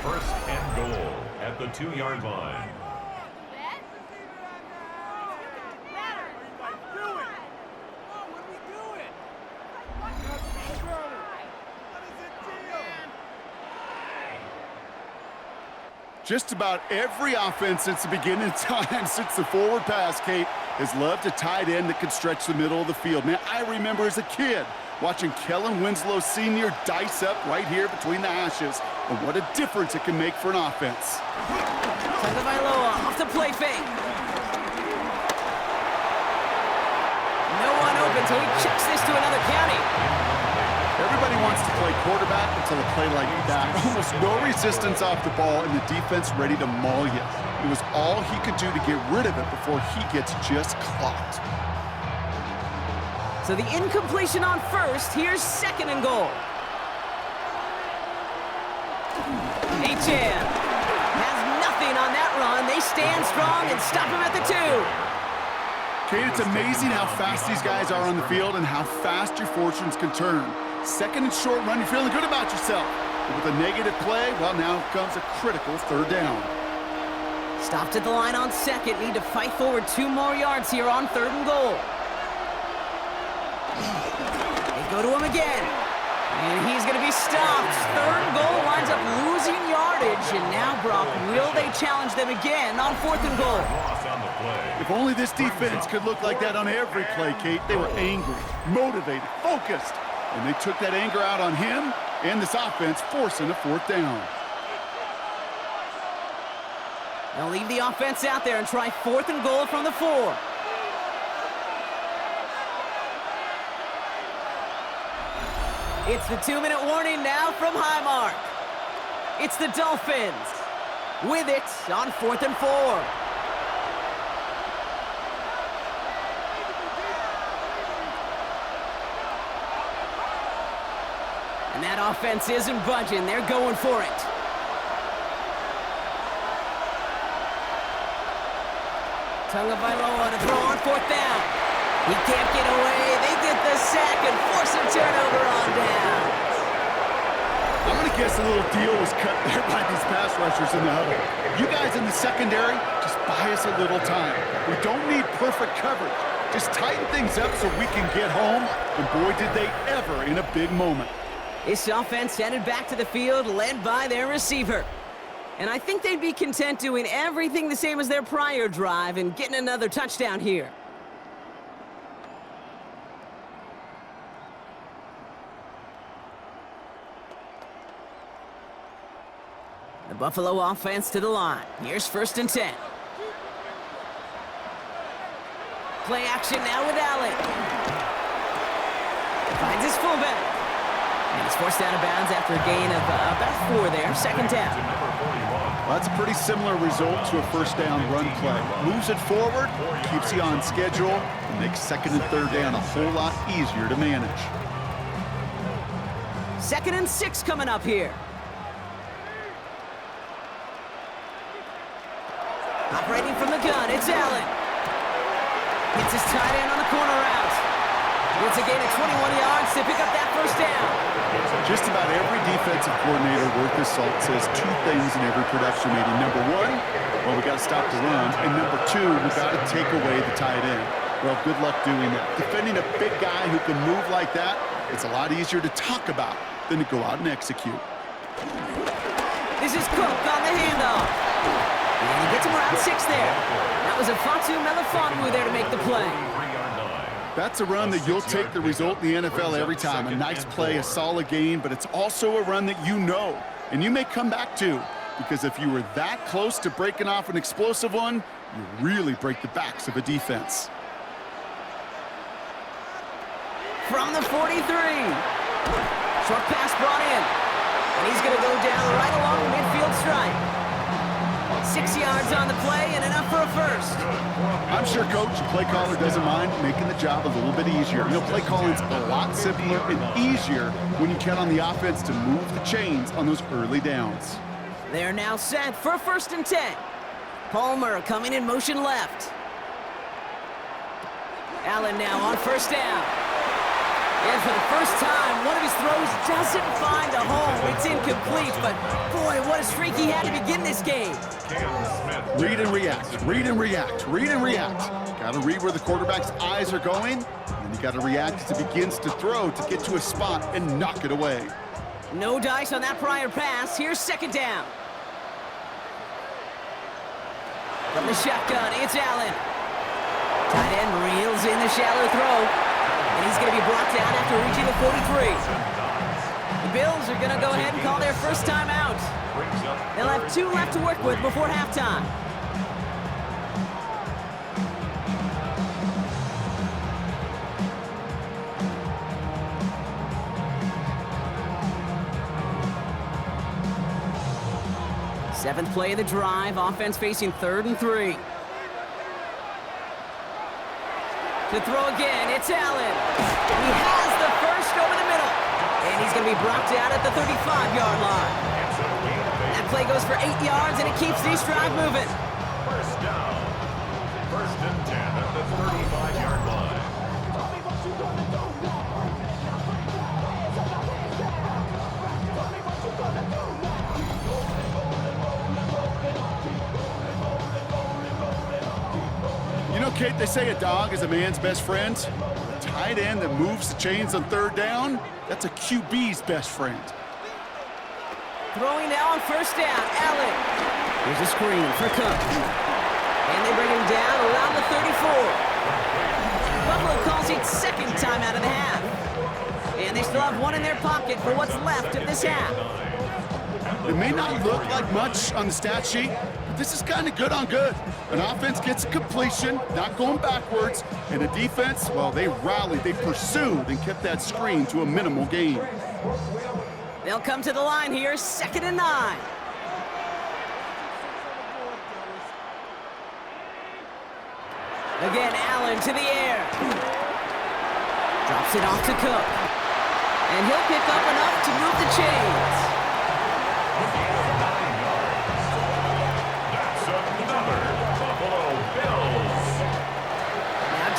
First and goal at the 2-yard line. Just about every offense since the beginning of time, since the forward pass, Kate, has loved a tight end that could stretch the middle of the field. Man, I remember as a kid watching Kellen Winslow Sr. dice up right here between the hashes. And what a difference it can make for an offense. Tagovailoa off the play fake. No one open, so he chucks this to another county. Everybody wants to play quarterback until a play like that. Almost no resistance off the ball and the defense ready to maul you. It was all he could do to get rid of it before he gets just clocked. So the incompletion on first. Here's second and goal. H.M. has nothing on that run. They stand strong and stop him at the 2. Kate, it's amazing how fast these guys are on the field and how fast your fortunes can turn. Second and short run, you're feeling good about yourself. But with a negative play, well, now comes a critical third down. Stopped at the line on second. Need to fight forward 2 more yards here on third and goal. They go to him again. And he's going to be stopped. Third and goal winds up losing yardage. And now, Brock, will they challenge them again on fourth and goal? If only this defense could look like that on every play, Kate. They were angry, motivated, focused. And they took that anger out on him and this offense, forcing a fourth down. They'll leave the offense out there and try fourth and goal from the 4. It's the 2-minute warning now from Highmark. It's the Dolphins with it on fourth and 4. And that offense isn't budging. They're going for it. Tagovailoa to throw on fourth down. He can't get away. They get the sack and force a turnover on down. I'm going to guess a little deal was cut there by these pass rushers in the huddle. You guys in the secondary, just buy us a little time. We don't need perfect coverage. Just tighten things up so we can get home. And boy, did they ever in a big moment. This offense headed back to the field, led by their receiver. And I think they'd be content doing everything the same as their prior drive and getting another touchdown here. The Buffalo offense to the line. Here's first and 10. Play action now with Allen. Finds his fullback. And he's forced out of bounds after a gain of about 4 there. Second down. Well, that's a pretty similar result to a first down run play. Moves it forward, keeps you on schedule, and makes second and third down a whole lot easier to manage. Second and 6 coming up here. Operating from the gun, it's Allen. Hits his tight end on the corner route. It's a gain of 21 yards to pick up that first down. Just about every defensive coordinator worth his salt says 2 things in every production meeting. Number 1, well, we got to stop the run. And number 2, we got to take away the tight end. Well, good luck doing that. Defending a big guy who can move like that, it's a lot easier to talk about than to go out and execute. This is Cook on the handoff. And he gets him around 6 there. That was a Fatu Melifonwu there to make the play. That's a run that you'll take the result in the NFL every time. A nice play, a solid gain, but it's also a run that you know, and you may come back to, because if you were that close to breaking off an explosive one, you really break the backs of a defense. From the 43. Short pass brought in. And he's going to go down right along the midfield stripe. 6 yards on the play and enough for a first. I'm sure coach, play caller doesn't mind making the job a little bit easier. You know, play calling's a lot simpler and easier when you count on the offense to move the chains on those early downs. They're now set for 1st and 10. Palmer coming in motion left. Allen now on 1st down. And for the first time, one of his throws doesn't find a home. It's incomplete, but boy, what a streak he had to begin this game. Read and react, read and react, read and react. Got to read where the quarterback's eyes are going, and you got to react as it begins to throw to get to a spot and knock it away. No dice on that prior pass. Here's 2nd down. From the shotgun, it's Allen. Tight end reels in the shallow throw. And he's going to be brought down after reaching the 43. The Bills are going to go ahead and call their first timeout. They'll have 2 left to work with before halftime. Seventh play of the drive, offense facing 3rd and 3. To throw again, it's Allen. He has the first over the middle. And he's going to be brought down at the 35-yard line. That play goes for 8 yards, and it keeps this drive moving. First down. 1st and 10 at the 35-yard line. You know, Kate, they say a dog is a man's best friend. A tight end that moves the chains on 3rd down, that's a QB's best friend. Throwing now on 1st down, Allen. Here's a screen for Cook. And they bring him down around the 34. Buffalo calls it 2nd time out of the half. And they still have 1 in their pocket for what's left of this half. It may not look like much on the stat sheet, but this is kind of good on good. An offense gets a completion, not going backwards, and a defense, well, they rallied, they pursued, and kept that screen to a minimal gain. They'll come to the line here, 2nd and 9. Again, Allen to the air. Drops it off to Cook. And he'll pick up enough to move the chains.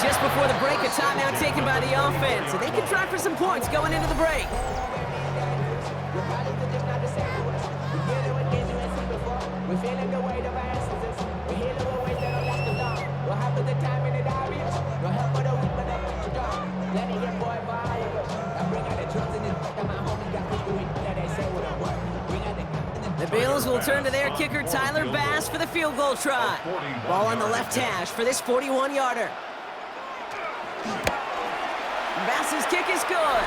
Just before the break, a timeout taken by the offense, and they can try for some points going into the break. The Bills will turn to their kicker, Tyler Bass, for the field goal try. Ball on the left hash for this 41-yarder. Bass's kick is good.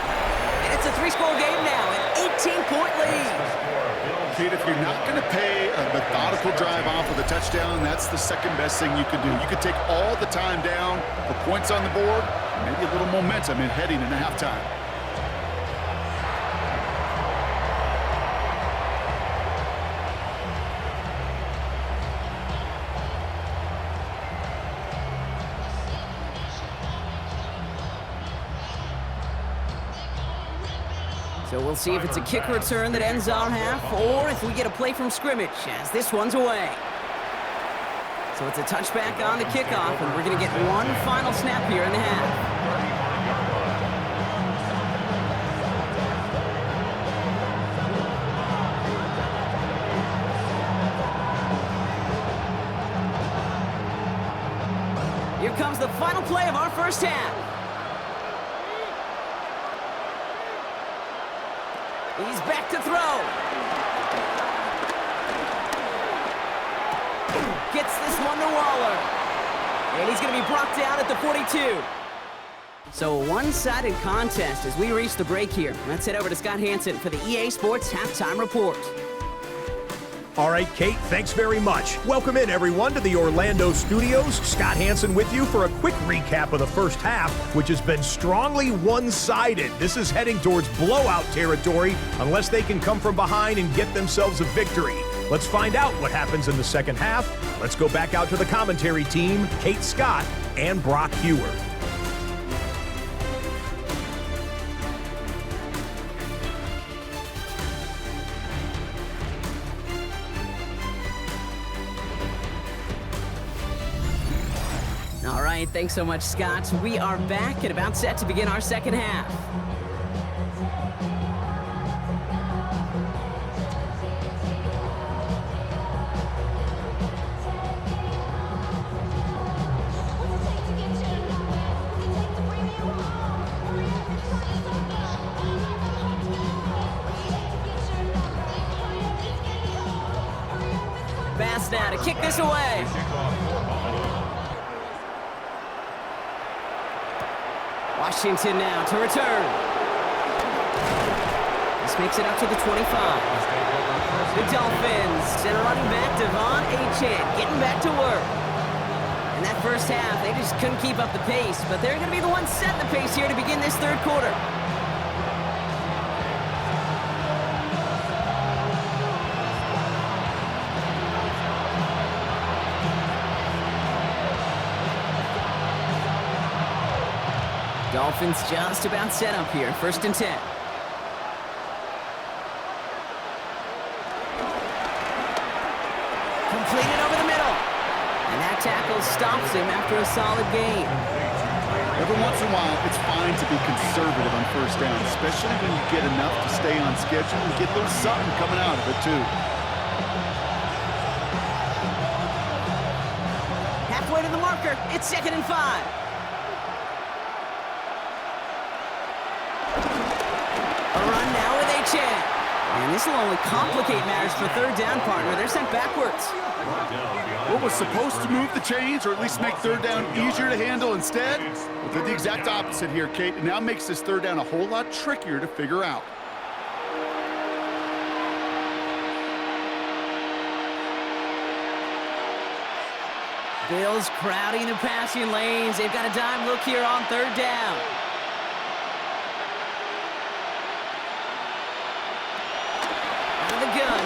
And it's a 3-score game now, an 18-point lead. Kate, if you're not going to pay a methodical drive off with a touchdown, that's the second best thing you can do. You could take all the time down, the points on the board, maybe a little momentum in heading into halftime. So we'll see if it's a kick return that ends our half, or if we get a play from scrimmage, as this one's away. So it's a touchback on the kickoff, and we're going to get one final snap here in the half. Here comes the final play of our first half. He's back to throw. Gets this one to Waller. And he's going to be brought down at the 42. So a one-sided contest as we reach the break here. Let's head over to Scott Hansen for the EA Sports Halftime Report. All right, Kate, thanks very much. Welcome in, everyone, to the Orlando studios. Scott Hansen with you for a quick recap of the first half, which has been strongly one-sided. This is heading towards blowout territory unless they can come from behind and get themselves a victory. Let's find out what happens in the second half. Let's go back out to the commentary team, Kate Scott and Brock Hewer. All right, thanks so much, Scott. We are back and about set to begin our second half. Pass now to kick this away. Washington now to return. This makes it up to the 25. The Dolphins and running back Devon Achane getting back to work. In that first half, they just couldn't keep up the pace, but they're going to be the ones setting the pace here to begin this third quarter. Dolphins just about set up here, 1st and 10. Completed over the middle. And that tackle stops him after a solid gain. Every once in a while, it's fine to be conservative on first down, especially when you get enough to stay on schedule and get a little something coming out of it, too. Halfway to the marker, it's 2nd and 5. And this will only complicate matters for third down, partner. They're sent backwards. What was supposed to move the chains, or at least make third down easier to handle instead? Well, they're the exact opposite here, Kate. It now makes this third down a whole lot trickier to figure out. Bills crowding the passing lanes. They've got a dime look here on third down.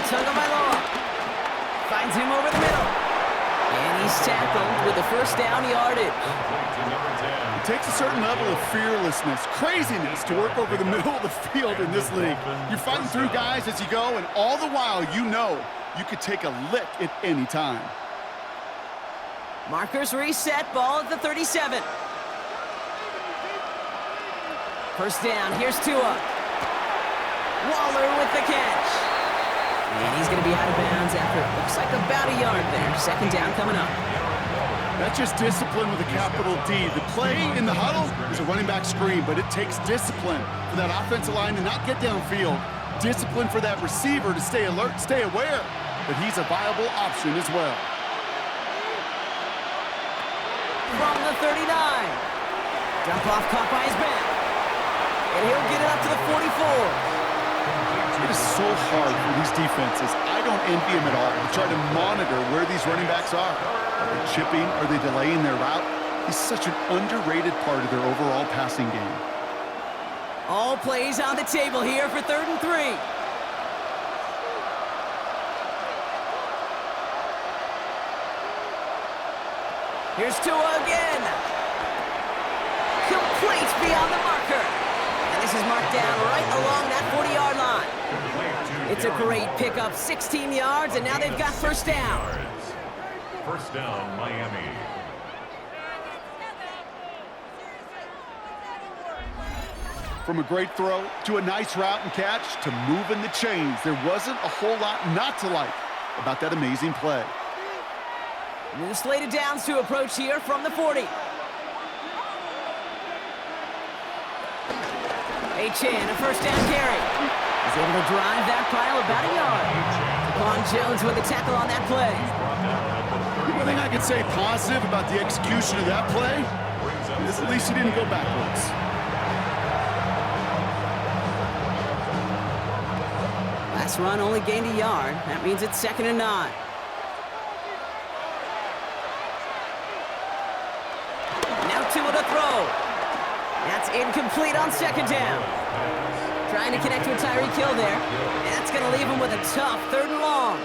Tonga by Law. Finds him over the middle. And he's tackled with the first down yardage. It takes a certain level of fearlessness, craziness to work over the middle of the field in this league. You're fighting through guys as you go, and all the while you know you could take a lick at any time. Markers reset, ball at the 37. First down, here's Tua. Waller with the catch. And he's going to be out of bounds after it looks like about a yard there. 2nd down coming up. That's just discipline with a capital D. The play in the huddle is a running back screen, but it takes discipline for that offensive line to not get downfield. Discipline for that receiver to stay alert, stay aware. But he's a viable option as well. From the 39. Dump off caught by his back. And he'll get it up to the 44. It is so hard for these defenses. I don't envy them at all to try to monitor where these running backs are. Are they chipping? Are they delaying their route? He's such an underrated part of their overall passing game. All plays on the table here for 3rd and 3. Here's Tua again. Complete beyond the marker. And this is marked down right along that 40-yard line. It's a great pickup, 16 yards, and now they've got first down. First down, Miami. From a great throw to a nice route and catch to moving the chains, there wasn't a whole lot not to like about that amazing play. And the slated downs to approach here from the 40. Achane, a first down carry. He's able to drive that pile about a yard. Quan Jones with a tackle on that play. The one thing I can say positive about the execution of that play is at least he didn't go backwards. Last run only gained a yard. That means it's 2nd and 9. Now Tua to throw. That's incomplete on 2nd down. Trying to connect with Tyreek Hill there. And that's going to leave him with a tough 3rd and long.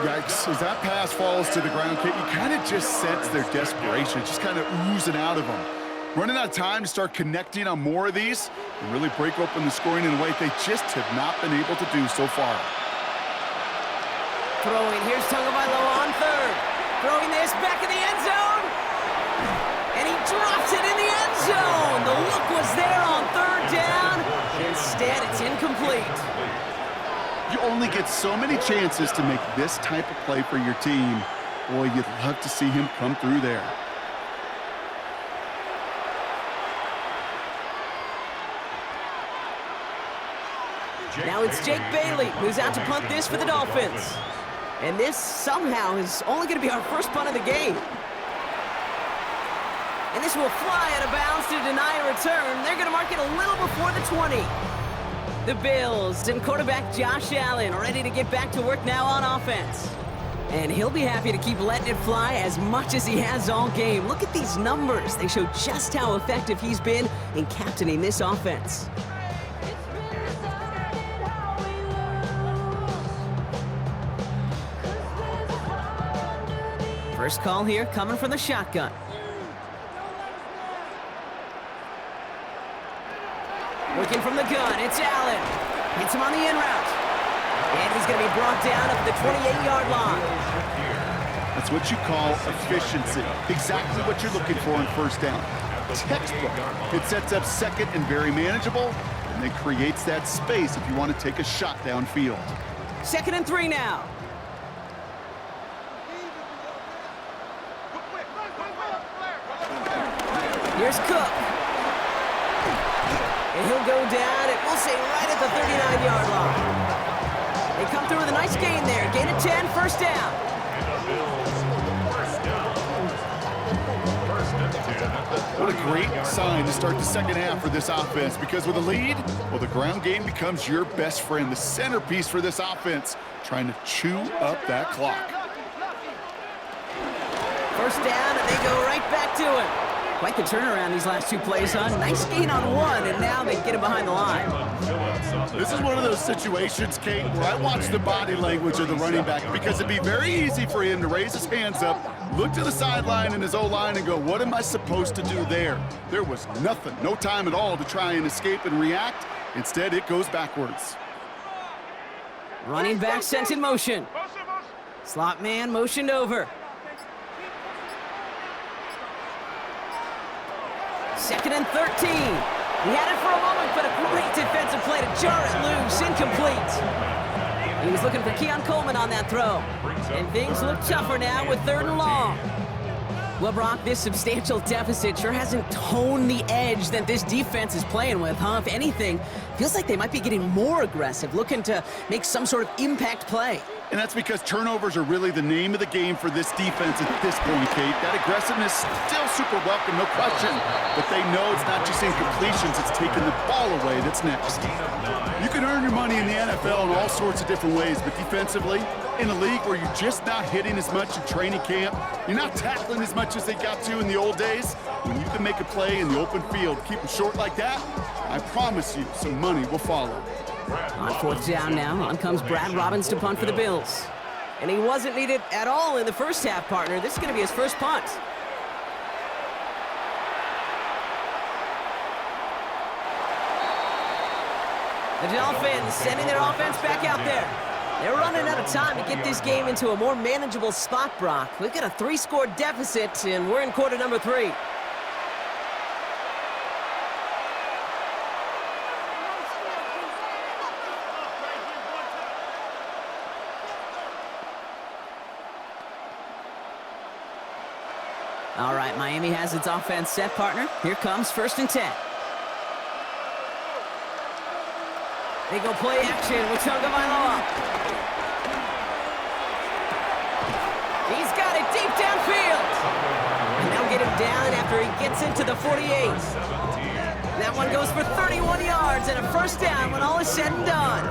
Yikes, as that pass falls to the ground, Kate, you kind of just sense their desperation, just kind of oozing out of them. Running out of time to start connecting on more of these and really break open the scoring in a way they just have not been able to do so far. Throwing, here's Tagovailoa on third. Throwing this back in the end zone. And he drops it in the end zone. The look was there on third down. Instead, it's incomplete. You only get so many chances to make this type of play for your team. Boy, you'd love to see him come through there. Now it's Jake Bailey who's out to punt this for the Dolphins. And this somehow is only going to be our first punt of the game. And this will fly out of bounds to deny a return. They're going to mark it a little before the 20. The Bills and quarterback Josh Allen ready to get back to work now on offense. And he'll be happy to keep letting it fly as much as he has all game. Look at these numbers. They show just how effective he's been in captaining this offense. First call here coming from the shotgun. Looking from the gun, it's Allen. Hits him on the in route. And he's going to be brought down at the 28-yard line. That's what you call efficiency. Exactly what you're looking for in first down. Textbook. It sets up second and very manageable, and then creates that space if you want to take a shot downfield. 2nd and 3 now. Here's Cook. And he'll go down, and we'll say right at the 39-yard line. They come through with a nice gain there. Gain of 10, first down. What a great sign to start the second half for this offense, because with a lead, well, the ground game becomes your best friend, the centerpiece for this offense, trying to chew up that clock. First down, and they go right back to him. Quite the turnaround these last two plays, huh? Nice gain on one, and now they get him behind the line. This is one of those situations, Kate, where I watch the body language of the running back, because it'd be very easy for him to raise his hands up, look to the sideline in his O-line and go, what am I supposed to do there? There was nothing, no time at all to try and escape and react. Instead, it goes backwards. Running back sent in motion. Slot man motioned over. 2nd and 13. He had it for a moment, but a great defensive play to jar it loose. Incomplete. He was looking for Keon Coleman on that throw. And things look tougher now with 3rd and long. Well, Brock, this substantial deficit sure hasn't toned the edge that this defense is playing with, huh? If anything, feels like they might be getting more aggressive, looking to make some sort of impact play. And that's because turnovers are really the name of the game for this defense at this point, Kate. That aggressiveness still super welcome, no question. But they know it's not just incompletions, it's taking the ball away that's next. You can earn your money in the NFL in all sorts of different ways, but defensively, in a league where you're just not hitting as much in training camp, you're not tackling as much as they got to in the old days, when you can make a play in the open field, keep them short like that, I promise you some money will follow. On 4th down now, on comes Brad Robbins to punt for the Bills. And he wasn't needed at all in the first half, partner. This is going to be his first punt. The Dolphins sending their offense back out there. They're running out of time to get this game into a more manageable spot, Brock. We've got a 3-score deficit, and we're in quarter number 3. All right, Miami has its offense set, partner. Here comes 1st and 10. They go play action with Tagovailoa. He's got it deep downfield. And they'll get him down after he gets into the 48. That one goes for 31 yards and a first down when all is said and done.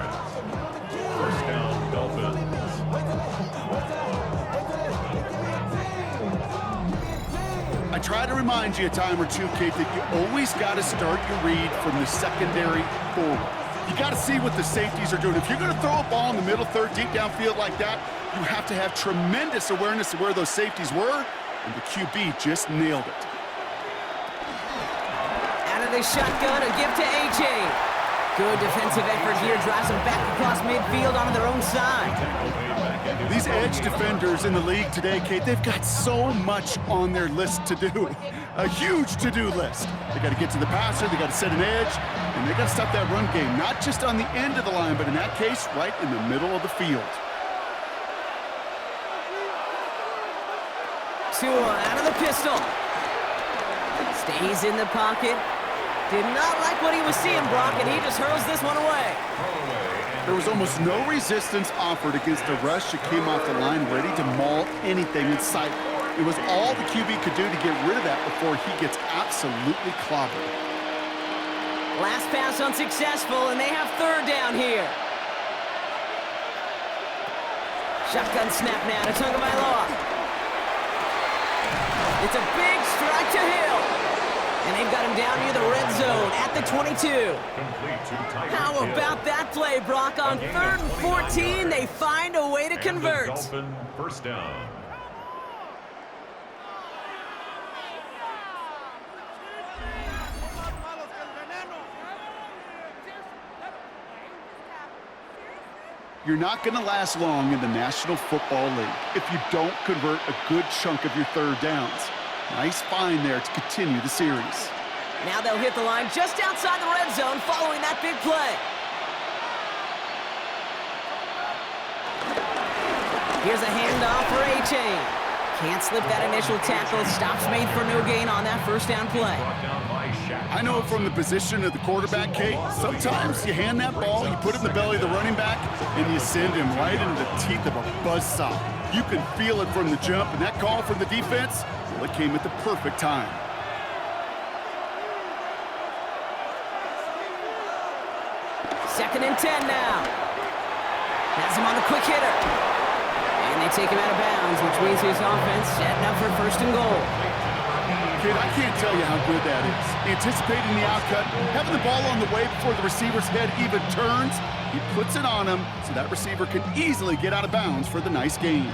First down, Dolphins. I try to remind you a time or two, Kate, that you always got to start your read from the secondary forward. You got to see what the safeties are doing. If you're going to throw a ball in the middle third, deep downfield like that, you have to have tremendous awareness of where those safeties were, and the QB just nailed it. Out of the shotgun, a give to A-Chain. Good defensive effort here, drives them back across midfield onto their own side. These edge defenders in the league today, Kate, they've got so much on their list to do. A huge to-do list. They got to get to the passer, they got to set an edge, and they got to stop that run game, not just on the end of the line, but in that case, right in the middle of the field. Tua out of the pistol. Stays in the pocket. Did not like what he was seeing, Brock, and he just hurls this one away. There was almost no resistance offered against a rush that came off the line ready to maul anything in sight. It was all the QB could do to get rid of that before he gets absolutely clobbered. Last pass unsuccessful, and they have third down here. Shotgun snap now to Tagovailoa. It's a big strike to Hill. And they've got him down near the red zone at the 22. How about that play, Brock? On 3rd and 14, they find a way to convert. Dolphin first down. You're not going to last long in the National Football League if you don't convert a good chunk of your third downs. Nice find there to continue the series. Now they'll hit the line just outside the red zone following that big play. Here's a handoff for A-Chain. Can't slip that initial tackle. Stops made for no gain on that first down play. I know from the position of the quarterback, Kate, sometimes you hand that ball, you put it in the belly of the running back, and you send him right into the teeth of a buzzsaw. You can feel it from the jump, and that call from the defense, well, it came at the perfect time. Second and 10 now. Has him on the quick hitter. And they take him out of bounds, which means his offense setting up for first and goal. Kid, I can't tell you how good that is. Anticipating the outcut, having the ball on the way before the receiver's head even turns, he puts it on him so that receiver can easily get out of bounds for the nice gain.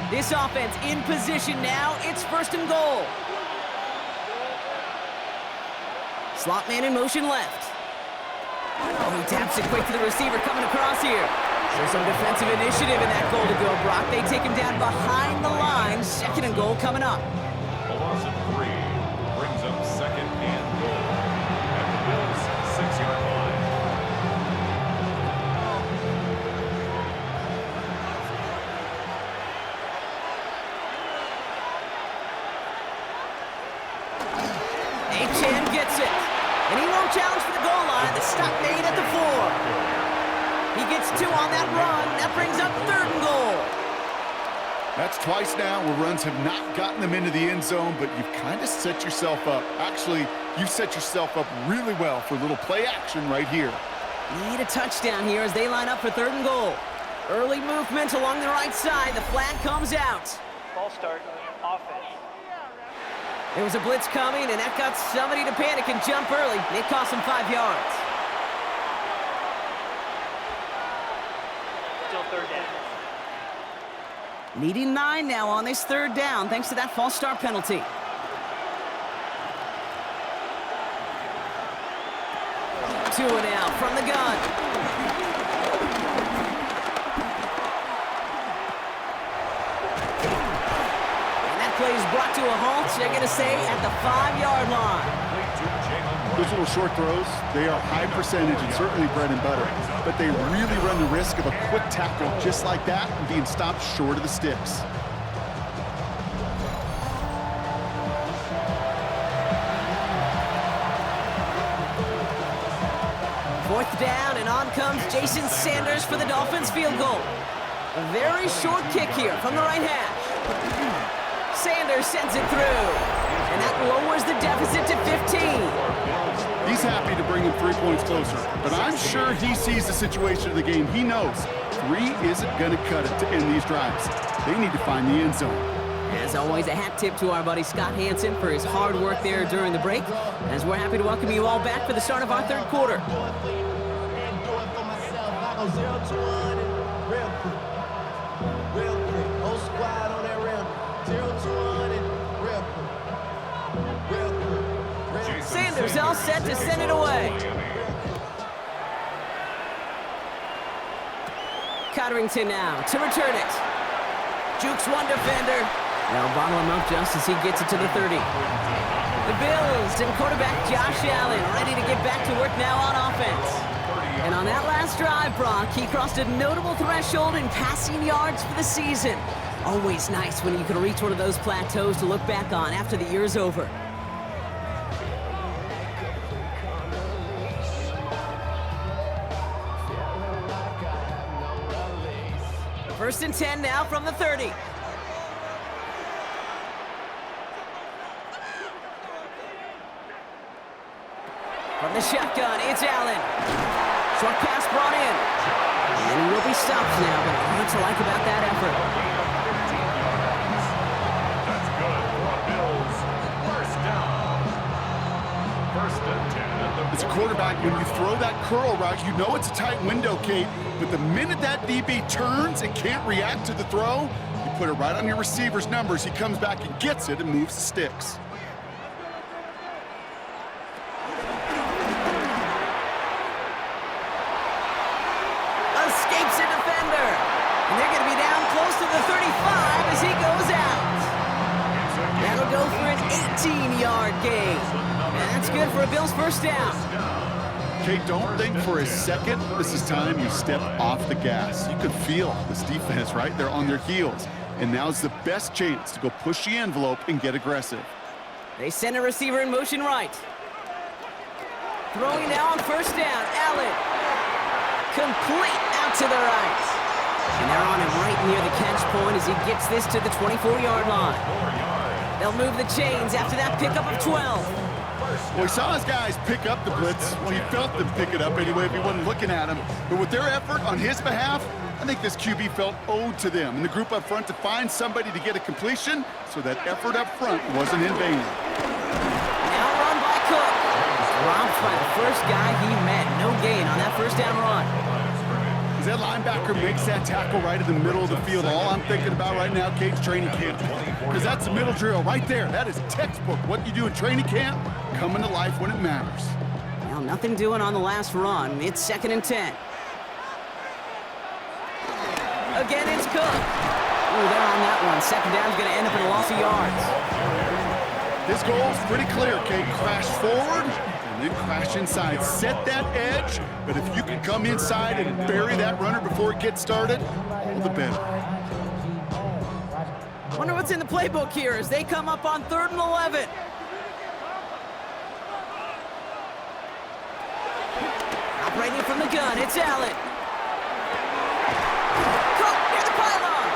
This offense in position now. It's first and goal. Slot man in motion left. Oh, he taps it quick to the receiver coming across here. There's some defensive initiative in that goal to go, Brock. They take him down behind the line. Second and goal coming up. A loss of 3 brings up second and goal at the Bills' 6-yard line. A-Chan gets it. And he won't challenge for the goal line. The stop made at the 4. He gets 2 on that run. That brings up third and goal. That's twice now where runs have not gotten them into the end zone, but you've kind of set yourself up. Actually, you've set yourself up really well for a little play action right here. Need a touchdown here as they line up for third and goal. Early movement along the right side. The flag comes out. Ball start, offense. There was a blitz coming, and that got somebody to panic and jump early. It cost them 5 yards. Still third down. Needing 9 now on this third down, thanks to that false start penalty. Tua now from the gun. And that play is brought to a halt, they're going to say, at the 5-yard line. Those little short throws, they are high percentage and certainly bread and butter, but they really run the risk of a quick tackle just like that and being stopped short of the sticks. Fourth down, and on comes Jason Sanders for the Dolphins field goal. A very short kick here from the right hash. Sanders sends it through, and that lowers the deficit to 15. He's happy to bring him 3 points closer, but I'm sure he sees the situation of the game. He knows 3 isn't going to cut it to end these drives. They need to find the end zone. As always, a hat tip to our buddy Scott Hansen for his hard work there during the break, as we're happy to welcome you all back for the start of our third quarter. 0 to 1 and real quick. Real quick. Whole squad on that real quick. 0 to 1 and real quick. Real quick. Sanders all set to send it away. Codrington now to return it. Jukes one defender. They'll bottle him up just as he gets it to the 30. The Bills and quarterback Josh Allen ready to get back to work now on offense. And on that last drive, Brock, he crossed a notable threshold in passing yards for the season. Always nice when you can reach one of those plateaus to look back on after the year's over. First and 10 now from the 30. From the shotgun, it's Allen. Short pass brought in. And he will be stopped now, but what to like about that effort? That's good for Bills. First down. First and 10 at the As a quarterback, when you throw that curl route, you know it's a tight window, Kate. But the minute that DB turns and can't react to the throw, you put it right on your receiver's numbers. He comes back and gets it and moves the sticks. Escapes a defender. And they're going to be down close to the 35 as he goes out. That'll go for an 18-yard gain. And that's good for a Bills first down. Kate, don't think for a second this is time you step off the gas. You can feel this defense, right? They're on their heels. And now's the best chance to go push the envelope and get aggressive. They send a receiver in motion right. Throwing now on first down, Allen. Complete out to the right. And they're on him right near the catch point as he gets this to the 24-yard line. They'll move the chains after that pickup of 12. Well, he saw his guys pick up the blitz. Well, he felt them pick it up anyway if he wasn't looking at him. But with their effort on his behalf, I think this QB felt owed to them and the group up front to find somebody to get a completion, so that effort up front wasn't in vain. Now run by Cook. Dropped by the first guy he met. No gain on that first down run. As that linebacker makes that tackle right in the middle of the field, all I'm thinking about right now, Kate's training camp. Because that's the middle drill right there. That is textbook. What you do in training camp, coming to life when it matters. Well, nothing doing on the last run. It's 2nd and 10. Again, it's Cook. Ooh, they're on that one. Second down's going to end up in a loss of yards. His goal's pretty clear, Kate. Crash forward and then crash inside. Set that edge, but if you can come inside and bury that runner before it gets started, all the better. Wonder what's in the playbook here as they come up on 3rd and 11. Operating from the gun, it's Allen. Cook near the pylon.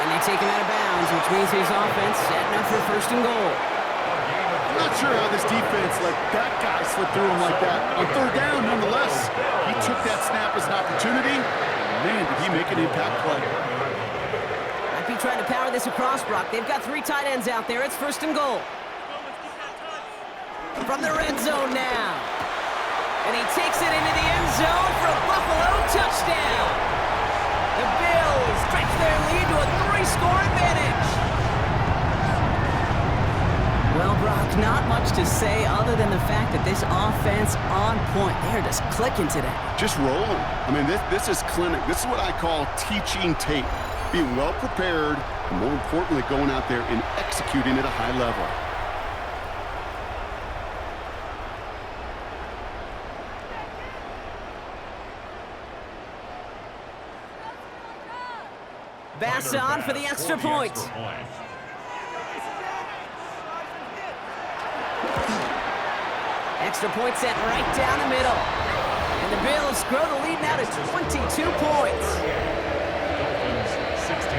And they take him out of bounds, which means his offense setting up for 1st and goal. I'm not sure how this defense let that guy slip through him like that. On 3rd down, nonetheless, he took that snap as an opportunity. Man, did he make an impact play. Might be trying to power this across, Brock. They've got 3 tight ends out there. It's 1st and goal. From the red zone now. And he takes it into the end zone for a Buffalo touchdown. The Bills stretch their lead to a 3-score advantage. Well, Brock, not much to say other than the fact that this offense on point. They're just clicking today. Just rolling. I mean, this is clinic. This is what I call teaching tape. Being well prepared, and more importantly, going out there and executing at a high level. Bass on for the extra point. Extra point set right down the middle. And the Bills grow the lead now to 22 points. Dolphins 16.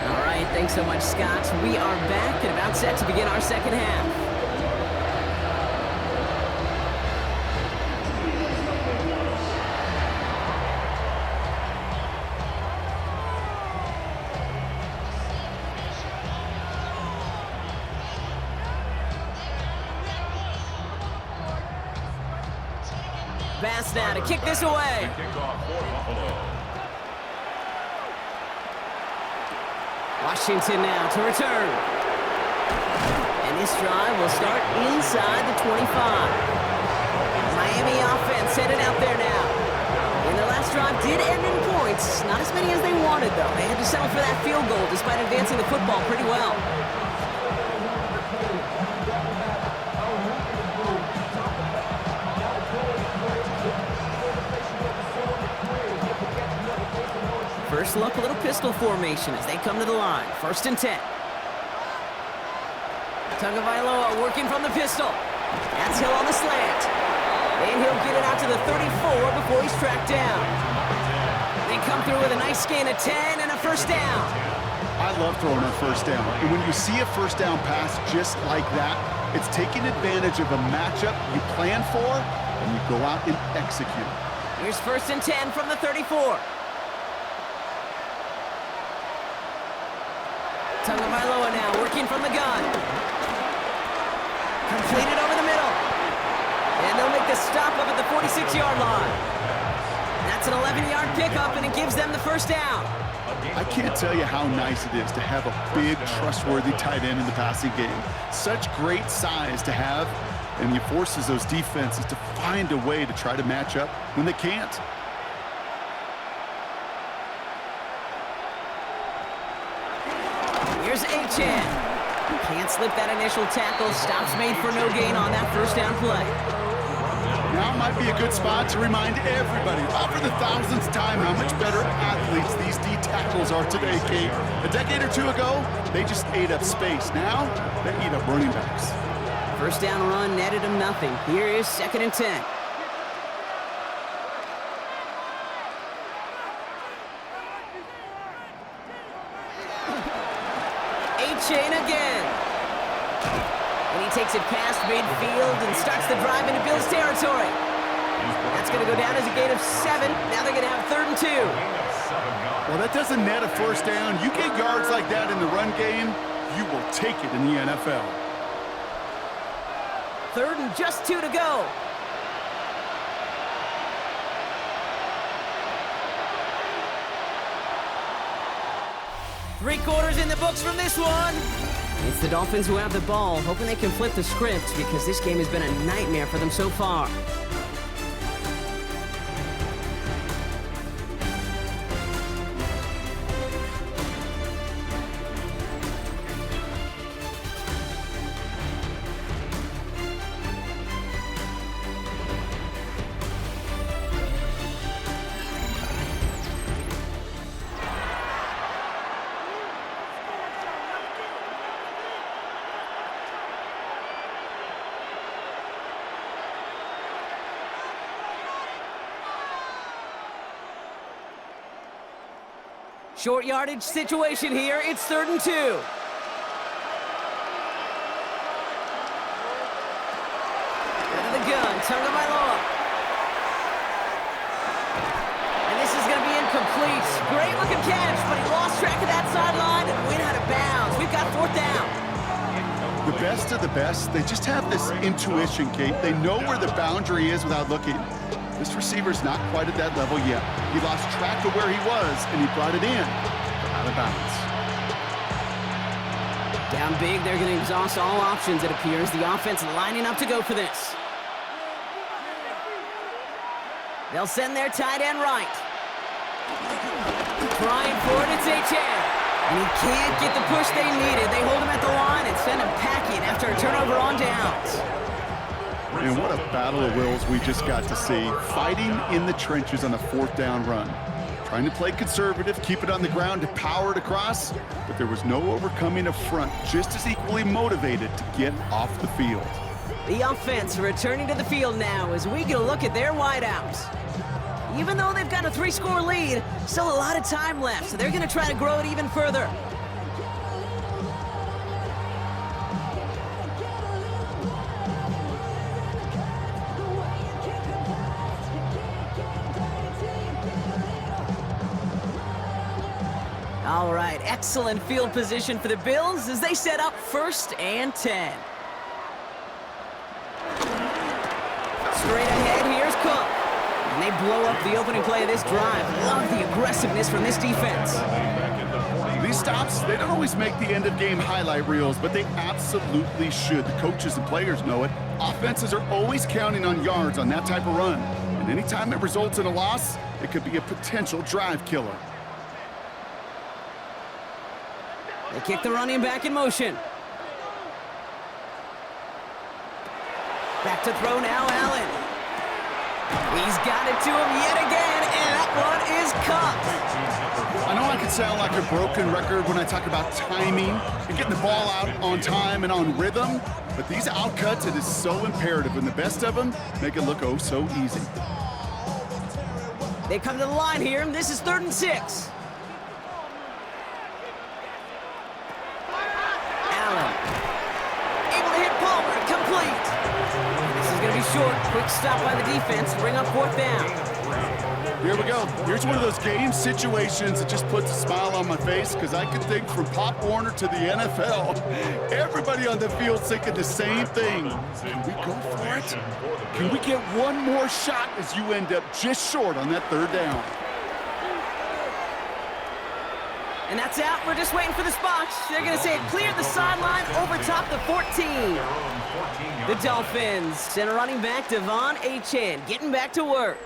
All right, thanks so much, Scott. We are back and about set to begin our second half. pass now to kick this away. Kickoff for Buffalo. Washington now to return. And this drive will start inside the 25. Miami offense headed out there now. And their last drive did end in points. Not as many as they wanted, though. They had to settle for that field goal despite advancing the football pretty well. First look, a little pistol formation as they come to the line. 1st and 10. Tagovailoa working from the pistol. That's Hill on the slant. And he'll get it out to the 34 before he's tracked down. They come through with a nice gain of 10 and a first down. I love throwing on first down. And when you see a first down pass just like that, it's taking advantage of a matchup you plan for, and you go out and execute. Here's 1st and 10 from the 34. Tagovailoa now working from the gun. Completed over the middle. And they'll make the stop up at the 46-yard line. That's an 11-yard pickup, and it gives them the first down. I can't tell you how nice it is to have a big, trustworthy tight end in the passing game. Such great size to have, and he forces those defenses to find a way to try to match up when they can't. Here's Achan. Can't slip that initial tackle. Stops made for no gain on that first down play. Now might be a good spot to remind everybody, about for the thousandth time, how much better athletes these D tackles are today, Kate. A decade or two ago, they just ate up space. Now, they eat up running backs. First down run netted him nothing. Here is 2nd and 10. Chain again. And he takes it past midfield and starts the drive into Bills territory. That's going to go down as a gain of 7. Now they're going to have 3rd and 2. Well, that doesn't net a first down. You get yards like that in the run game, you will take it in the NFL. 3rd and just 2 to go. Three quarters in the books from this one. It's the Dolphins who have the ball, hoping they can flip the script because this game has been a nightmare for them so far. Short yardage situation here. It's 3rd and 2. Out of the gun, Tagovailoa. And this is going to be incomplete. Great looking catch, but he lost track of that sideline and went out of bounds. We've got 4th down. The best of the best, they just have this intuition, Kate. They know where the boundary is without looking. This receiver's not quite at that level yet. He lost track of where he was, and he brought it in, but out of bounds. Down big, they're going to exhaust all options, it appears. The offense lining up to go for this. They'll send their tight end right. Trying for it, it's Achan. And he can't get the push they needed. They hold him at the line and send him packing after a turnover on downs. And what a battle of wills we just got to see. Fighting in the trenches on a 4th down run. Trying to play conservative, keep it on the ground to power it across, but there was no overcoming a front just as equally motivated to get off the field. The offense returning to the field now as we get a look at their wideouts. Even though they've got a 3-score lead, still a lot of time left, so they're going to try to grow it even further. All right, excellent field position for the Bills as they set up 1st and 10. Straight ahead, here's Cook. And they blow up the opening play of this drive. Love the aggressiveness from this defense. These stops, they don't always make the end-of-game highlight reels, but they absolutely should. The coaches and players know it. Offenses are always counting on yards on that type of run. And anytime it results in a loss, it could be a potential drive killer. They kick the running back in motion. Back to throw now, Allen. He's got it to him yet again, and that one is caught. I know I can sound like a broken record when I talk about timing and getting the ball out on time and on rhythm, but these outcuts, it is so imperative, and the best of them make it look oh so easy. They come to the line here, and this is 3rd and 6. Allen. Able to hit Palmer, complete. This is going to be short. Quick stop by the defense to bring up 4th down. Here we go. Here's one of those game situations that just puts a smile on my face because I can think from Pop Warner to the NFL. Everybody on the field thinking the same thing. Can we go for it? Can we get one more shot as you end up just short on that 3rd down? And that's out. We're just waiting for the spot. They're going to say it cleared the sideline over top the 14. The Dolphins send a running back, Devon Achane, getting back to work.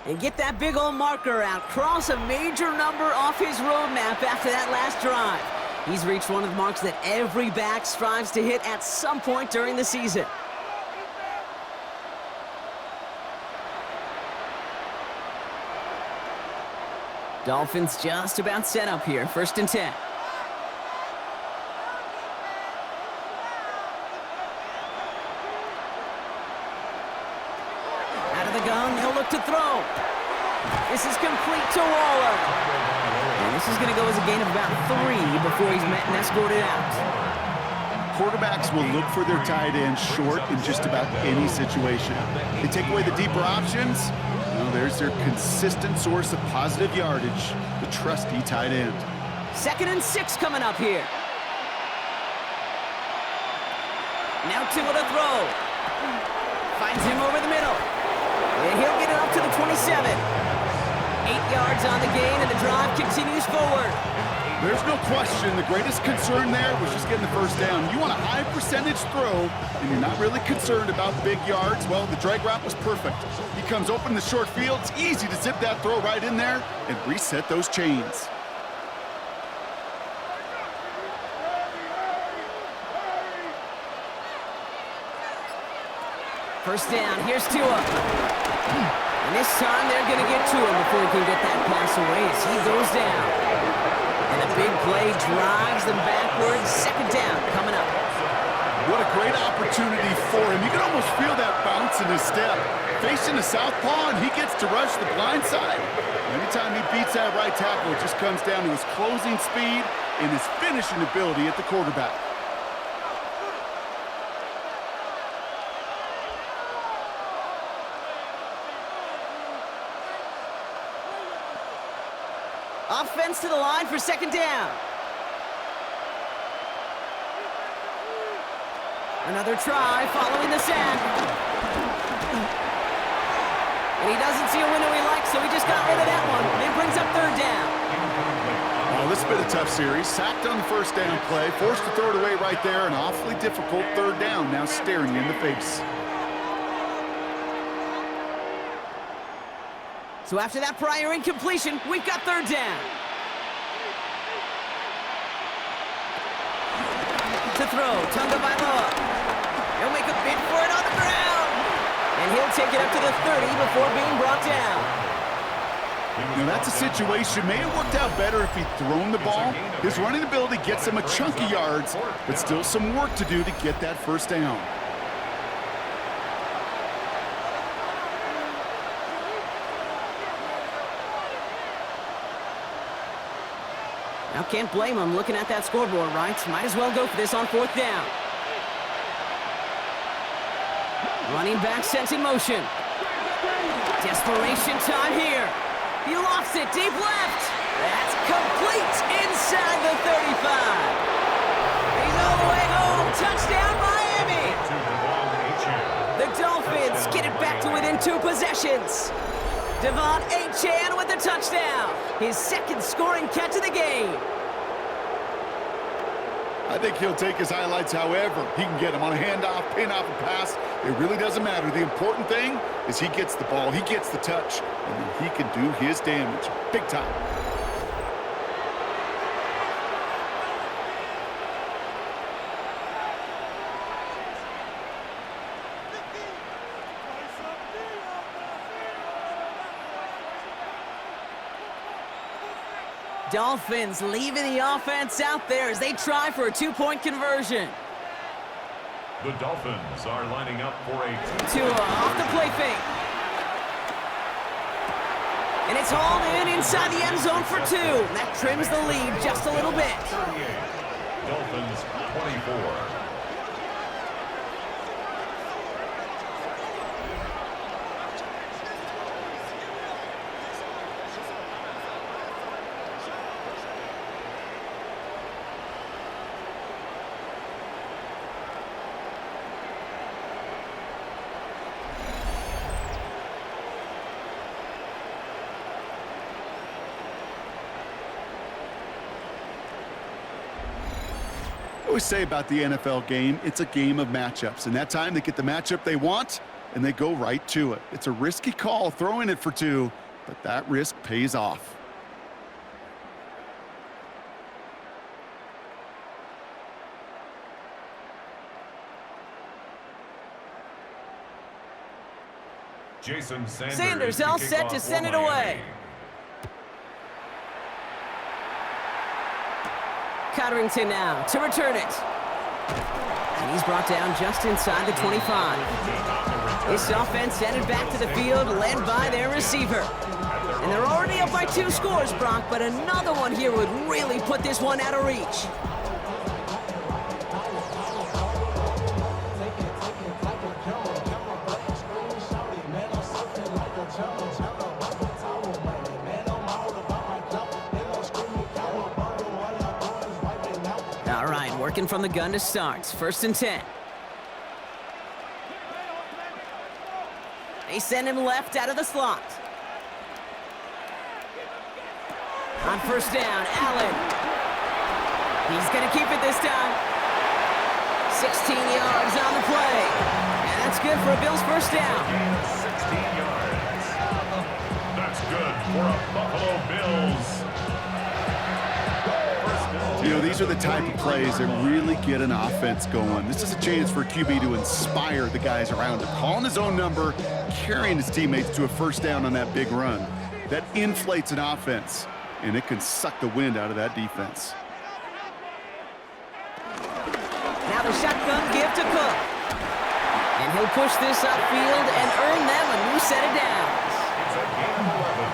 And get that big old marker out. Cross a major number off his roadmap after that last drive. He's reached one of the marks that every back strives to hit at some point during the season. Dolphins just about set up here. 1st and 10. Out of the gun, he'll look to throw. This is complete to Waller. And this is going to go as a gain of about 3 before he's met and escorted out. Quarterbacks will look for their tight end short in just about any situation. They take away the deeper options. Well, there's their consistent source of positive yardage, the trusty tight end. 2nd and 6 coming up here. Now Tua to throw. Finds him over the middle. And he'll get it up to the 27. 8 yards on the gain, and the drive continues forward. There's no question the greatest concern there was just getting the 1st down. You want a high percentage throw, and you're not really concerned about big yards. Well, the drag route was perfect. He comes open in the short field. It's easy to zip that throw right in there and reset those chains. First down, here's Tua. And this time they're going to get to him before he can get that pass away as he goes down. And a big play drives them backwards. 2nd down coming up. What a great opportunity for him. You can almost feel that bounce in his step. Facing the southpaw, and he gets to rush the blind side. Anytime he beats that right tackle, it just comes down to his closing speed and his finishing ability at the quarterback. Offense to the line for 2nd down. Another try following the sack. And he doesn't see a window he likes, so he just got rid of that one. It brings up 3rd down. Oh, this has been a tough series. Sacked on the 1st down play, forced to throw it away right there. An awfully difficult 3rd down now staring you in the face. So after that prior incompletion, we've got 3rd down. To throw, Tunga Bailoa. He'll make a bid for it on the ground. And he'll take it up to the 30 before being brought down. You know, that's a situation. May have worked out better if he'd thrown the ball. His running ability gets him a chunk of yards, but still some work to do to get that 1st down. Now can't blame him looking at that scoreboard, right? Might as well go for this on 4th down. Running back sent in motion. Desperation time here. He lofts it deep left. That's complete inside the 35. He's all the way home. Touchdown, Miami. The Dolphins get it back to within 2 possessions. Devon Achane with the touchdown. His second scoring catch of the game. I think he'll take his highlights however he can get them on a handoff, pin off, a pass. It really doesn't matter. The important thing is he gets the ball, he gets the touch, and then he can do his damage big time. Dolphins leaving the offense out there as they try for a two-point conversion. The Dolphins are lining up for a Tua off the play fake. And it's hauled in inside the end zone for 2. That trims the lead just a little bit. 38. Dolphins 24. I always say about the NFL game, it's a game of matchups. And that time they get the matchup they want, and they go right to it. It's a risky call throwing it for 2, but that risk pays off. Jason Sanders all set to send it away. Cotterington now to return it. And he's brought down just inside the 25. This offense headed back to the field, led by their receiver. And they're already up by 2 scores, Brock, but another one here would really put this one out of reach. Working from the gun to start. 1st and 10. They send him left out of the slot. On 1st down, Allen. He's going to keep it this time. 16 yards on the play. And that's good for a Bills 1st down. 16 yards. That's good for a Buffalo Bills. You know, these are the type of plays that really get an offense going. This is a chance for QB to inspire the guys around him. Calling his own number, carrying his teammates to a 1st down on that big run. That inflates an offense, and it can suck the wind out of that defense. Now the shotgun give to Cook. And he'll push this upfield and earn them a new set of downs. It's a gain of 11.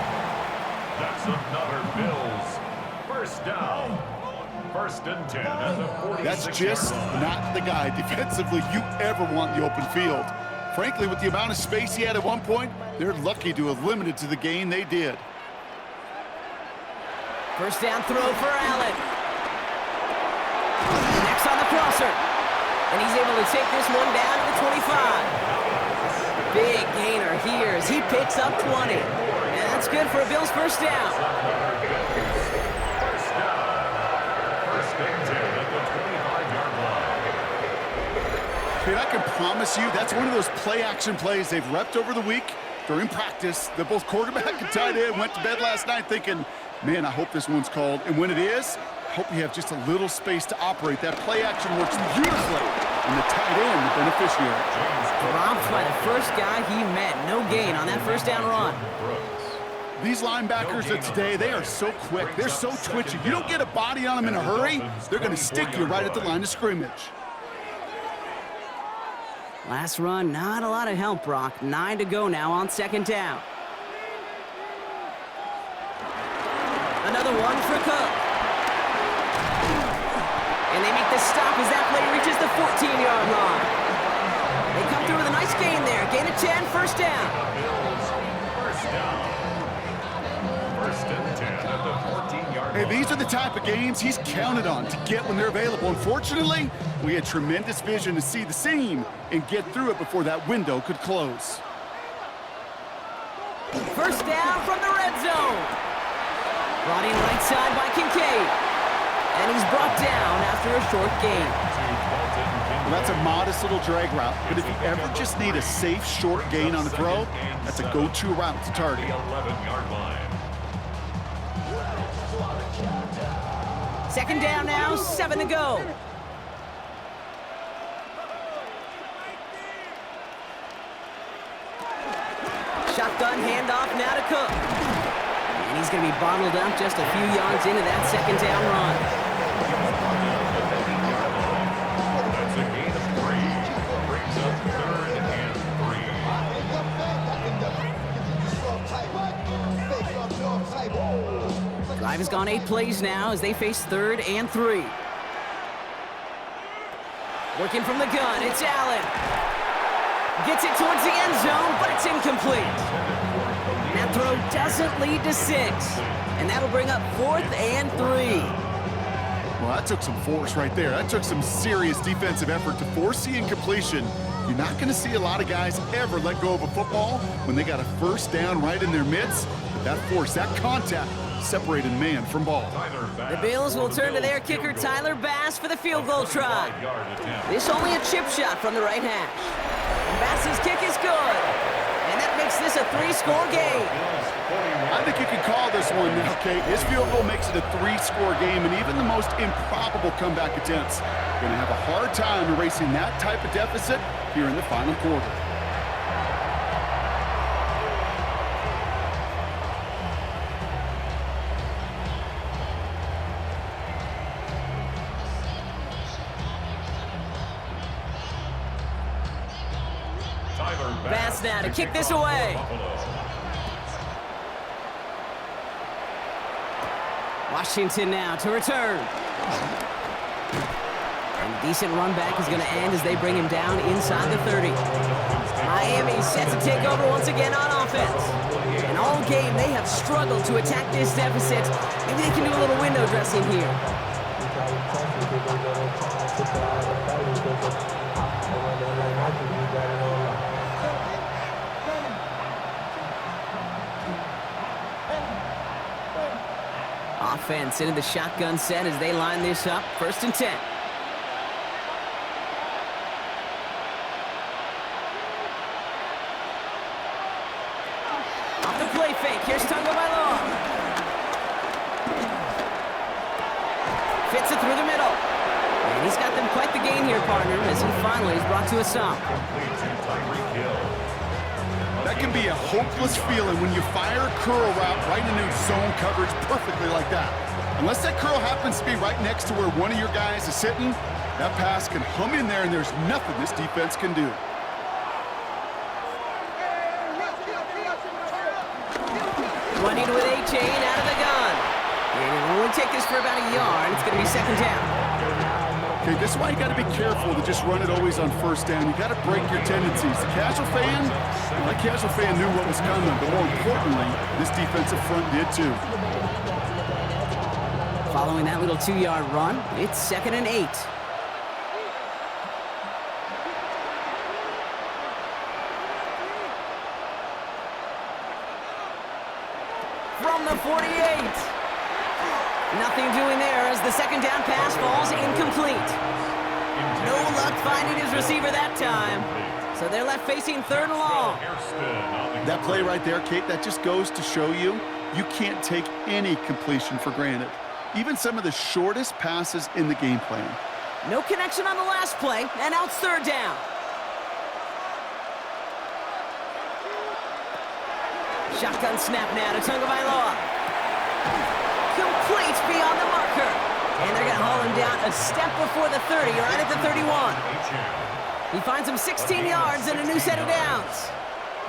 That's another Bills 1st down. 1st and 10 at the 46. That's just not the guy defensively you ever want in the open field. Frankly, with the amount of space he had at one point, they're lucky to have limited to the gain they did. 1st down throw for Allen. Next on the crosser. And he's able to take this one down to the 25. Big gainer here as he picks up 20. And that's good for a Bills 1st down. I can promise you that's one of those play-action plays they've repped over the week during practice. That both quarterback and tight end went to bed last night thinking, man, I hope this one's called. And when it is, I hope you have just a little space to operate. That play-action works beautifully, and the tight end, the beneficiary. Dropped by the first guy he met. No gain on that 1st down run. These linebackers of today, they are so quick. They're so twitchy. You don't get a body on them in a hurry, they're going to stick you right at the line of scrimmage. Last run, not a lot of help, Brock. 9 to go now on 2nd down. Another one for Cook. And they make the stop as that play reaches the 14-yard line. They come through with a nice gain there. Gain of 10, 1st down. First down. 1st and 10 at the 14-yard line. Hey, these are the type of games he's counted on to get when they're available. Unfortunately, we had tremendous vision to see the seam and get through it before that window could close. first down from the red zone. Brought in right side by Kincaid. And he's brought down after a short gain. Well, that's a modest little drag route, but if you ever just need a safe short gain on a throw, that's a go-to route to target. The 11-yard line. Second down now, 7 to go. Shotgun handoff now to Cook. And he's going to be bottled up just a few yards into that second down run. That's a gain of 3. Brings up 3rd and 3. Drive has gone 8 plays now as they face 3rd and 3. Working from the gun, it's Allen. Gets it towards the end zone, but it's incomplete. That throw doesn't lead to 6. And that'll bring up 4th and 3. Well, that took some force right there. That took some serious defensive effort to force the incompletion. You're not going to see a lot of guys ever let go of a football when they got a first down right in their midst. But that force, that contact, separated man from ball. The Bills will turn to their kicker, Tyler Bass, for the field goal try. This only a chip shot from the right hash. Bass's kick is good. And that makes this a 3-score game. I think you can call this one now, Kate. His field goal makes it a 3-score game, and even the most improbable comeback attempts are going to have a hard time erasing that type of deficit here in the final quarter. Bass now to kick this away. Washington now to return. And a decent run back is going to end as they bring him down inside the 30. Miami set to take over once again on offense. And all game they have struggled to attack this deficit. Maybe they can do a little window dressing here. Offense into the shotgun set as they line this up. 1st and 10. Off the play fake. Here's Tagovailoa. Fits it through the middle. And he's got them quite the gain here, partner, as he finally is brought to a stop. That can be a hopeless feeling when you fire a curl route right into zone coverage perfectly like that. Unless that curl happens to be right next to where one of your guys is sitting, that pass can hum in there and there's nothing this defense can do. Running with A-Chain out of the gun. And it'll only take this for about a yard. It's going to be 2nd down. Okay, this is why you got to be careful to just run it always on 1st down. You got to break your tendencies. The casual fan knew what was coming, but more importantly, this defensive front did too. Following that little 2-yard run, it's 2nd and 8. From the 48. Nothing doing there as the 2nd down pass falls incomplete. No luck finding his receiver that time. So they're left facing 3rd and long. That play right there, Kate, that just goes to show you can't take any completion for granted. Even some of the shortest passes in the game plan. No connection on the last play, and now it's 3rd down. Shotgun snap now to Tagovailoa. Complete beyond the marker. And they're going to haul him down a step before the 30, right at the 31. He finds him 16 yards and a new set of downs.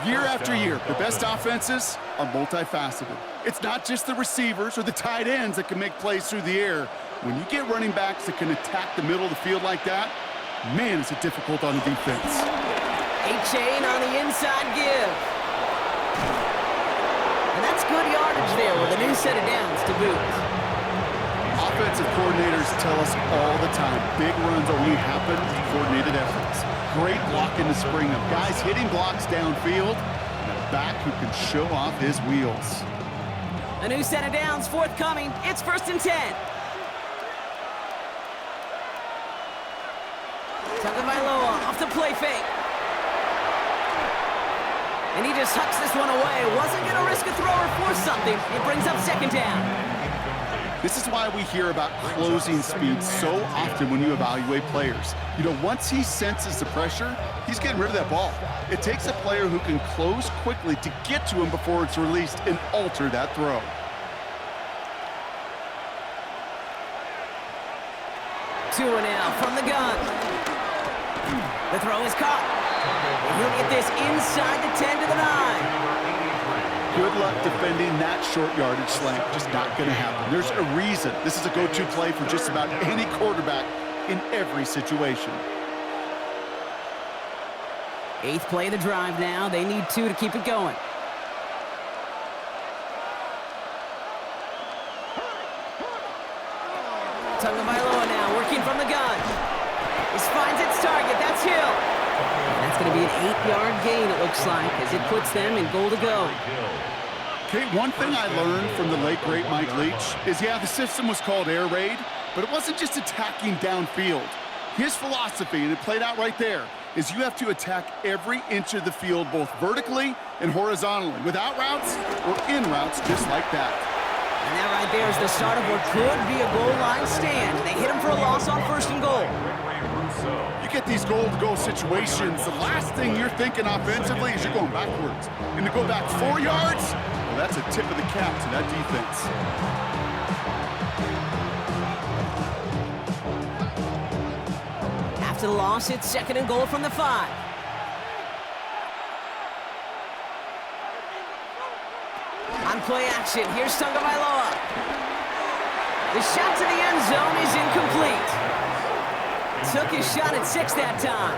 Year after year, the best offenses are multifaceted. It's not just the receivers or the tight ends that can make plays through the air. When you get running backs that can attack the middle of the field like that, man, is it difficult on the defense. A-Chain on the inside give. And that's good yardage there with a new set of downs to boot. Offensive coordinators tell us all the time, big runs only happen with coordinated efforts. Great block in the spring of guys hitting blocks downfield. And a back who can show off his wheels. A new set of downs forthcoming. It's 1st and 10. Tagovailoa off the play fake. And he just hucks this one away. Wasn't going to risk a throw or force something. It brings up 2nd down. This is why we hear about closing speed so often when you evaluate players. You know, once he senses the pressure, he's getting rid of that ball. It takes a player who can close quickly to get to him before it's released and alter that throw. Tua now from the gun. The throw is caught. And he'll get this inside the 10 to the 9. Good luck defending that short yardage slant. Just not going to happen. There's a reason this is a go-to play for just about any quarterback in every situation. 8th play of the drive now. They need 2 to keep it going. Tagovailoa now working from the gun. This finds its target. That's Hill. And that's going to be an 8-yard gain, it looks like, as it puts them in goal to go. Okay, one thing I learned from the late, great Mike Leach is, yeah, the system was called air raid, but it wasn't just attacking downfield. His philosophy, and it played out right there, is you have to attack every inch of the field, both vertically and horizontally, without routes or in routes, just like that. And that right there is the start of what could be a goal line stand. They hit him for a loss on 1st and goal. You get these goal-to-goal situations, the last thing you're thinking offensively is you're going backwards. And to go back 4 yards, well, that's a tip of the cap to that defense. After the loss, it's 2nd and goal from the 5. On play action, here's Tagovailoa. The shot to the end zone is incomplete. Took his shot at 6 that time.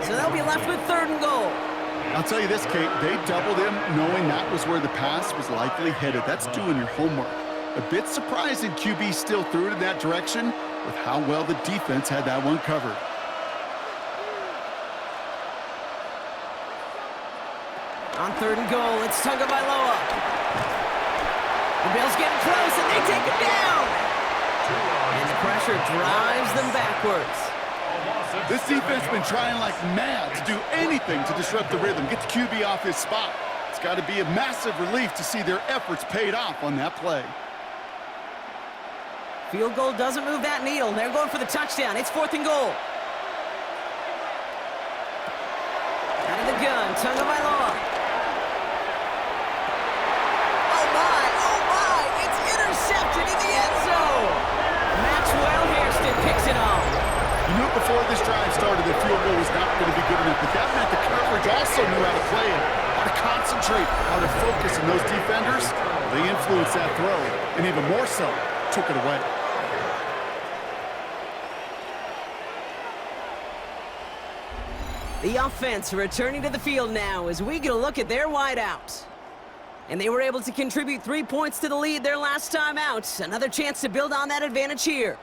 So they'll be left with 3rd and goal. I'll tell you this, Kate, they doubled him knowing that was where the pass was likely headed. That's doing your homework. A bit surprising QB still threw it in that direction with how well the defense had that one covered. On 3rd and goal, it's Tagovailoa. The Bills getting close, and they take it down. And the pressure drives them backwards. This defense has been trying like mad to do anything to disrupt the rhythm, get the QB off his spot. It's got to be a massive relief to see their efforts paid off on that play. Field goal doesn't move that needle. They're going for the touchdown. It's 4th and goal. Out of the gun, Tagovailoa. Oh my, it's intercepted in the end zone. Maxwell Hairston picks it off. You knew before this drive started that field goal was not going to be good enough, but that meant the coverage also knew how to play it, how to concentrate, how to focus, and those defenders, they influenced that throw, and even more so, took it away. The offense returning to the field now as we get a look at their wideouts. And they were able to contribute 3 points to the lead their last time out. Another chance to build on that advantage here.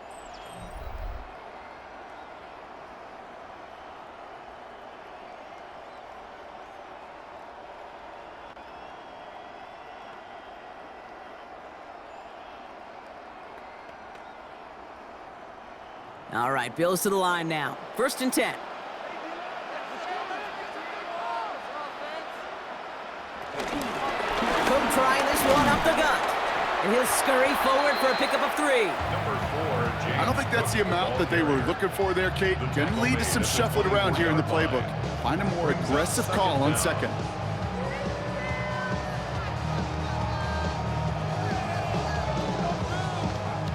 All right, Bills to the line now. 1st and 10. Cook trying this one up the gut. And he'll scurry forward for a pickup of 3. I don't think that's the amount that they were looking for there, Kate. Going to lead to some shuffling around here in the playbook. Find a more aggressive call on 2nd.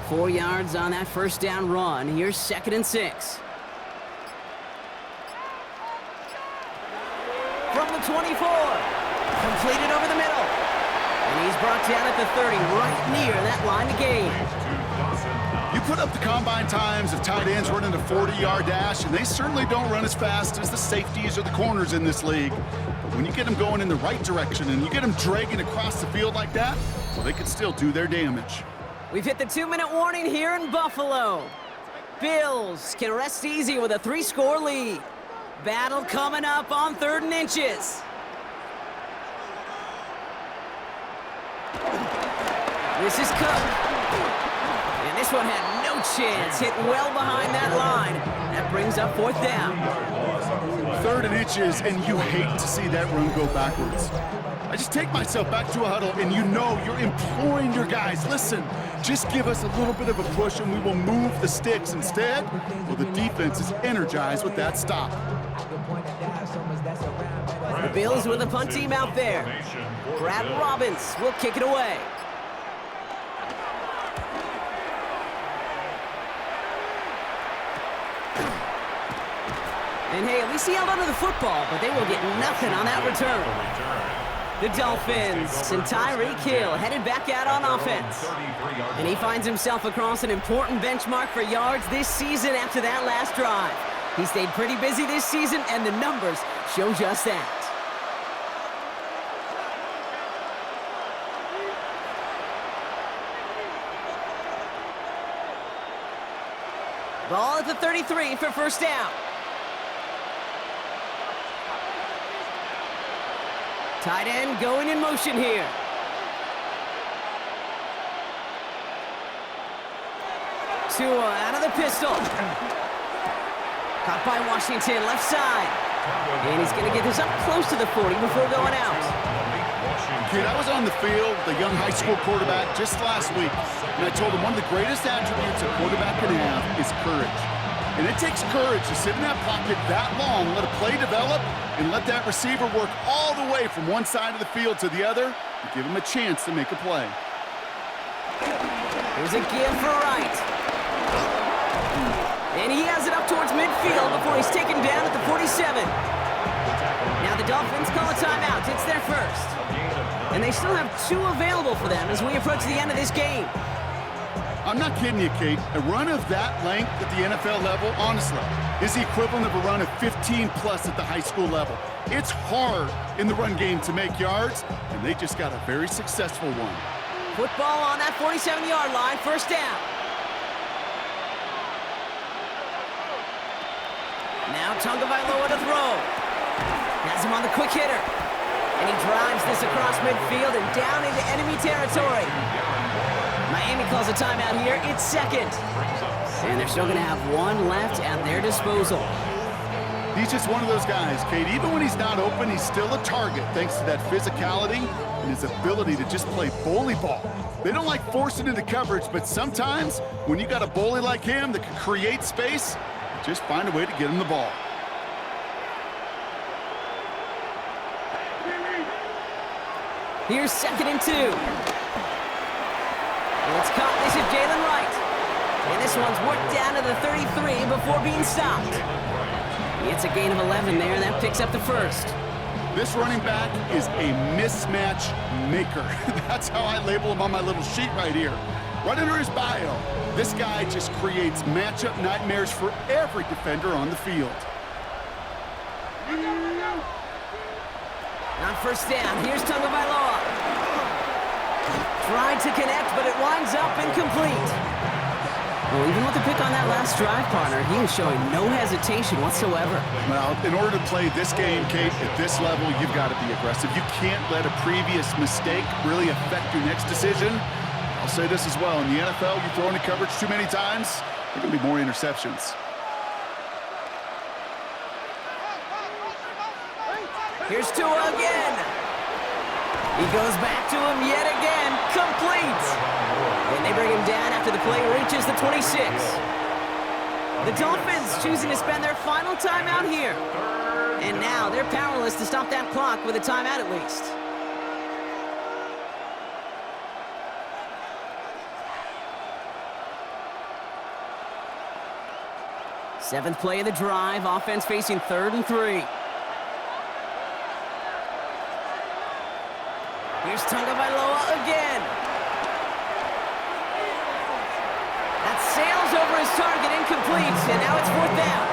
Four yards on that 1st down run. Here's 2nd and 6. From the 24. Completed over the middle. And he's brought down at the 30, right near that line of gain. You put up the combine times of tight ends running a 40-yard dash, and they certainly don't run as fast as the safeties or the corners in this league. But when you get them going in the right direction and you get them dragging across the field like that, well, they can still do their damage. We've hit the 2-minute warning here in Buffalo. Bills can rest easy with a 3-score lead. Battle coming up on 3rd and inches. This is Cook. And this one had no chance. Hit well behind that line. That brings up 4th down. 3rd and inches, and you hate to see that run go backwards. I just take myself back to a huddle, and you know you're imploring your guys, listen, just give us a little bit of a push, and we will move the sticks instead. Well, the defense is energized with that stop. The Bills with a punt team out there. Brad Robbins will kick it away. And hey, at least he held onto the football, but they will get nothing on that return. The Dolphins and Tyreek Hill headed back out on offense. And he finds himself across an important benchmark for yards this season after that last drive. He stayed pretty busy this season, and the numbers show just that. Ball at the 33 for 1st down. Tight end going in motion here. Tua out of the pistol. Caught by Washington, left side. And he's going to get this up close to the 40 before going out. Kid, I was on the field, the young high school quarterback, just last week, and I told him one of the greatest attributes a quarterback can have is courage. And it takes courage to sit in that pocket that long, let a play develop, and let that receiver work all the way from one side of the field to the other, and give him a chance to make a play. Here's a give for Wright. And he has it up towards midfield before he's taken down at the 47. Now the Dolphins call a timeout. It's their first. And they still have 2 available for them as we approach the end of this game. I'm not kidding you, Kate. A run of that length at the NFL level, honestly, is the equivalent of a run of 15-plus at the high school level. It's hard in the run game to make yards, and they just got a very successful one. Football on that 47-yard line, 1st down. Now Tagovailoa to throw. Has him on the quick hitter. And he drives this across midfield and down into enemy territory. Miami calls a timeout here. It's 2nd. And they're still going to have 1 left at their disposal. He's just one of those guys, Kate. Even when he's not open, he's still a target thanks to that physicality and his ability to just play bully ball. They don't like forcing into coverage, but sometimes when you got a bully like him that can create space, just find a way to get him the ball. Here's 2nd and 2. It's caught. This is Jalen Wright. And this one's worked down to the 33 before being stopped. It's a gain of 11 there, and that picks up the 1st. This running back is a mismatch maker. That's how I label him on my little sheet right here. Right under his bio, this guy just creates matchup nightmares for every defender on the field. On 1st down, here's Tagovailoa. Tried to connect, but it winds up incomplete. Well, even with the pick on that last drive, partner, he is showing no hesitation whatsoever. Well, in order to play this game, Kate, at this level, you've got to be aggressive. You can't let a previous mistake really affect your next decision. I'll say this as well. In the NFL, you throw into coverage too many times, there are going to be more interceptions. Here's Tua again. He goes back to him yet again. Complete. And they bring him down after the play reaches the 26. The Dolphins choosing to spend their final timeout here. And now they're powerless to stop that clock with a timeout at least. Seventh play of the drive. Offense facing 3rd and 3. Here's Tagovailoa again. That sails over his target, incomplete, and now it's 4th down.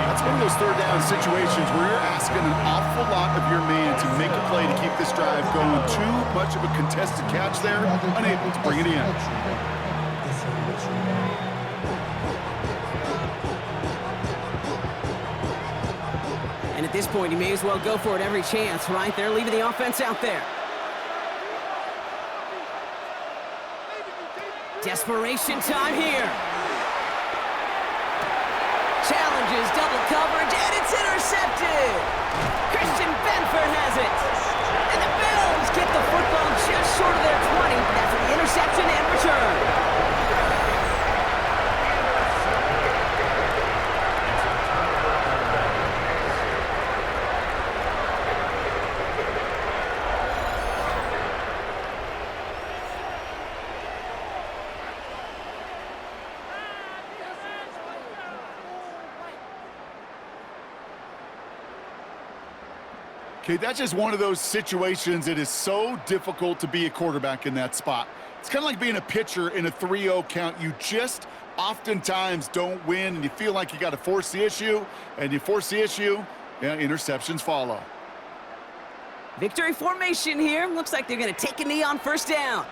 That's one of those 3rd down situations where you're asking an awful lot of your man to make a play to keep this drive going. Too much of a contested catch there, unable to bring it in. And at this point, he may as well go for it every chance, right? They're leaving the offense out there. Desperation time here. Challenges double coverage, and it's intercepted. Christian Benford has it. And the Bills get the football just short of their 20 after the interception and return. Okay, that's just one of those situations. It is so difficult to be a quarterback in that spot. It's kind of like being a pitcher in a 3-0 count. You just oftentimes don't win, and you feel like you got to force the issue, and you force the issue, yeah, interceptions follow. Victory formation here. Looks like they're going to take a knee on first down.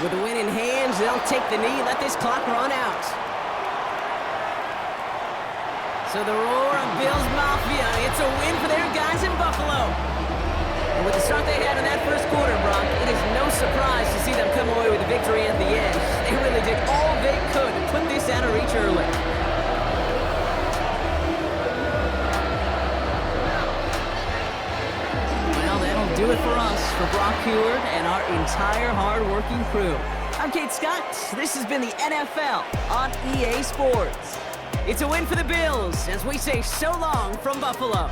With the win in hands, they'll take the knee, let this clock run out. So the roar of Bills Mafia, it's a win for their guys in Buffalo. And with the start they had in that first quarter, Brock, it is no surprise to see them come away with a victory at the end. They really did all they could to put this out of reach early. Well, that'll do it for us, for Brock Heward and our entire hard-working crew. I'm Kate Scott. This has been the NFL on EA Sports. It's a win for the Bills as we say so long from Buffalo.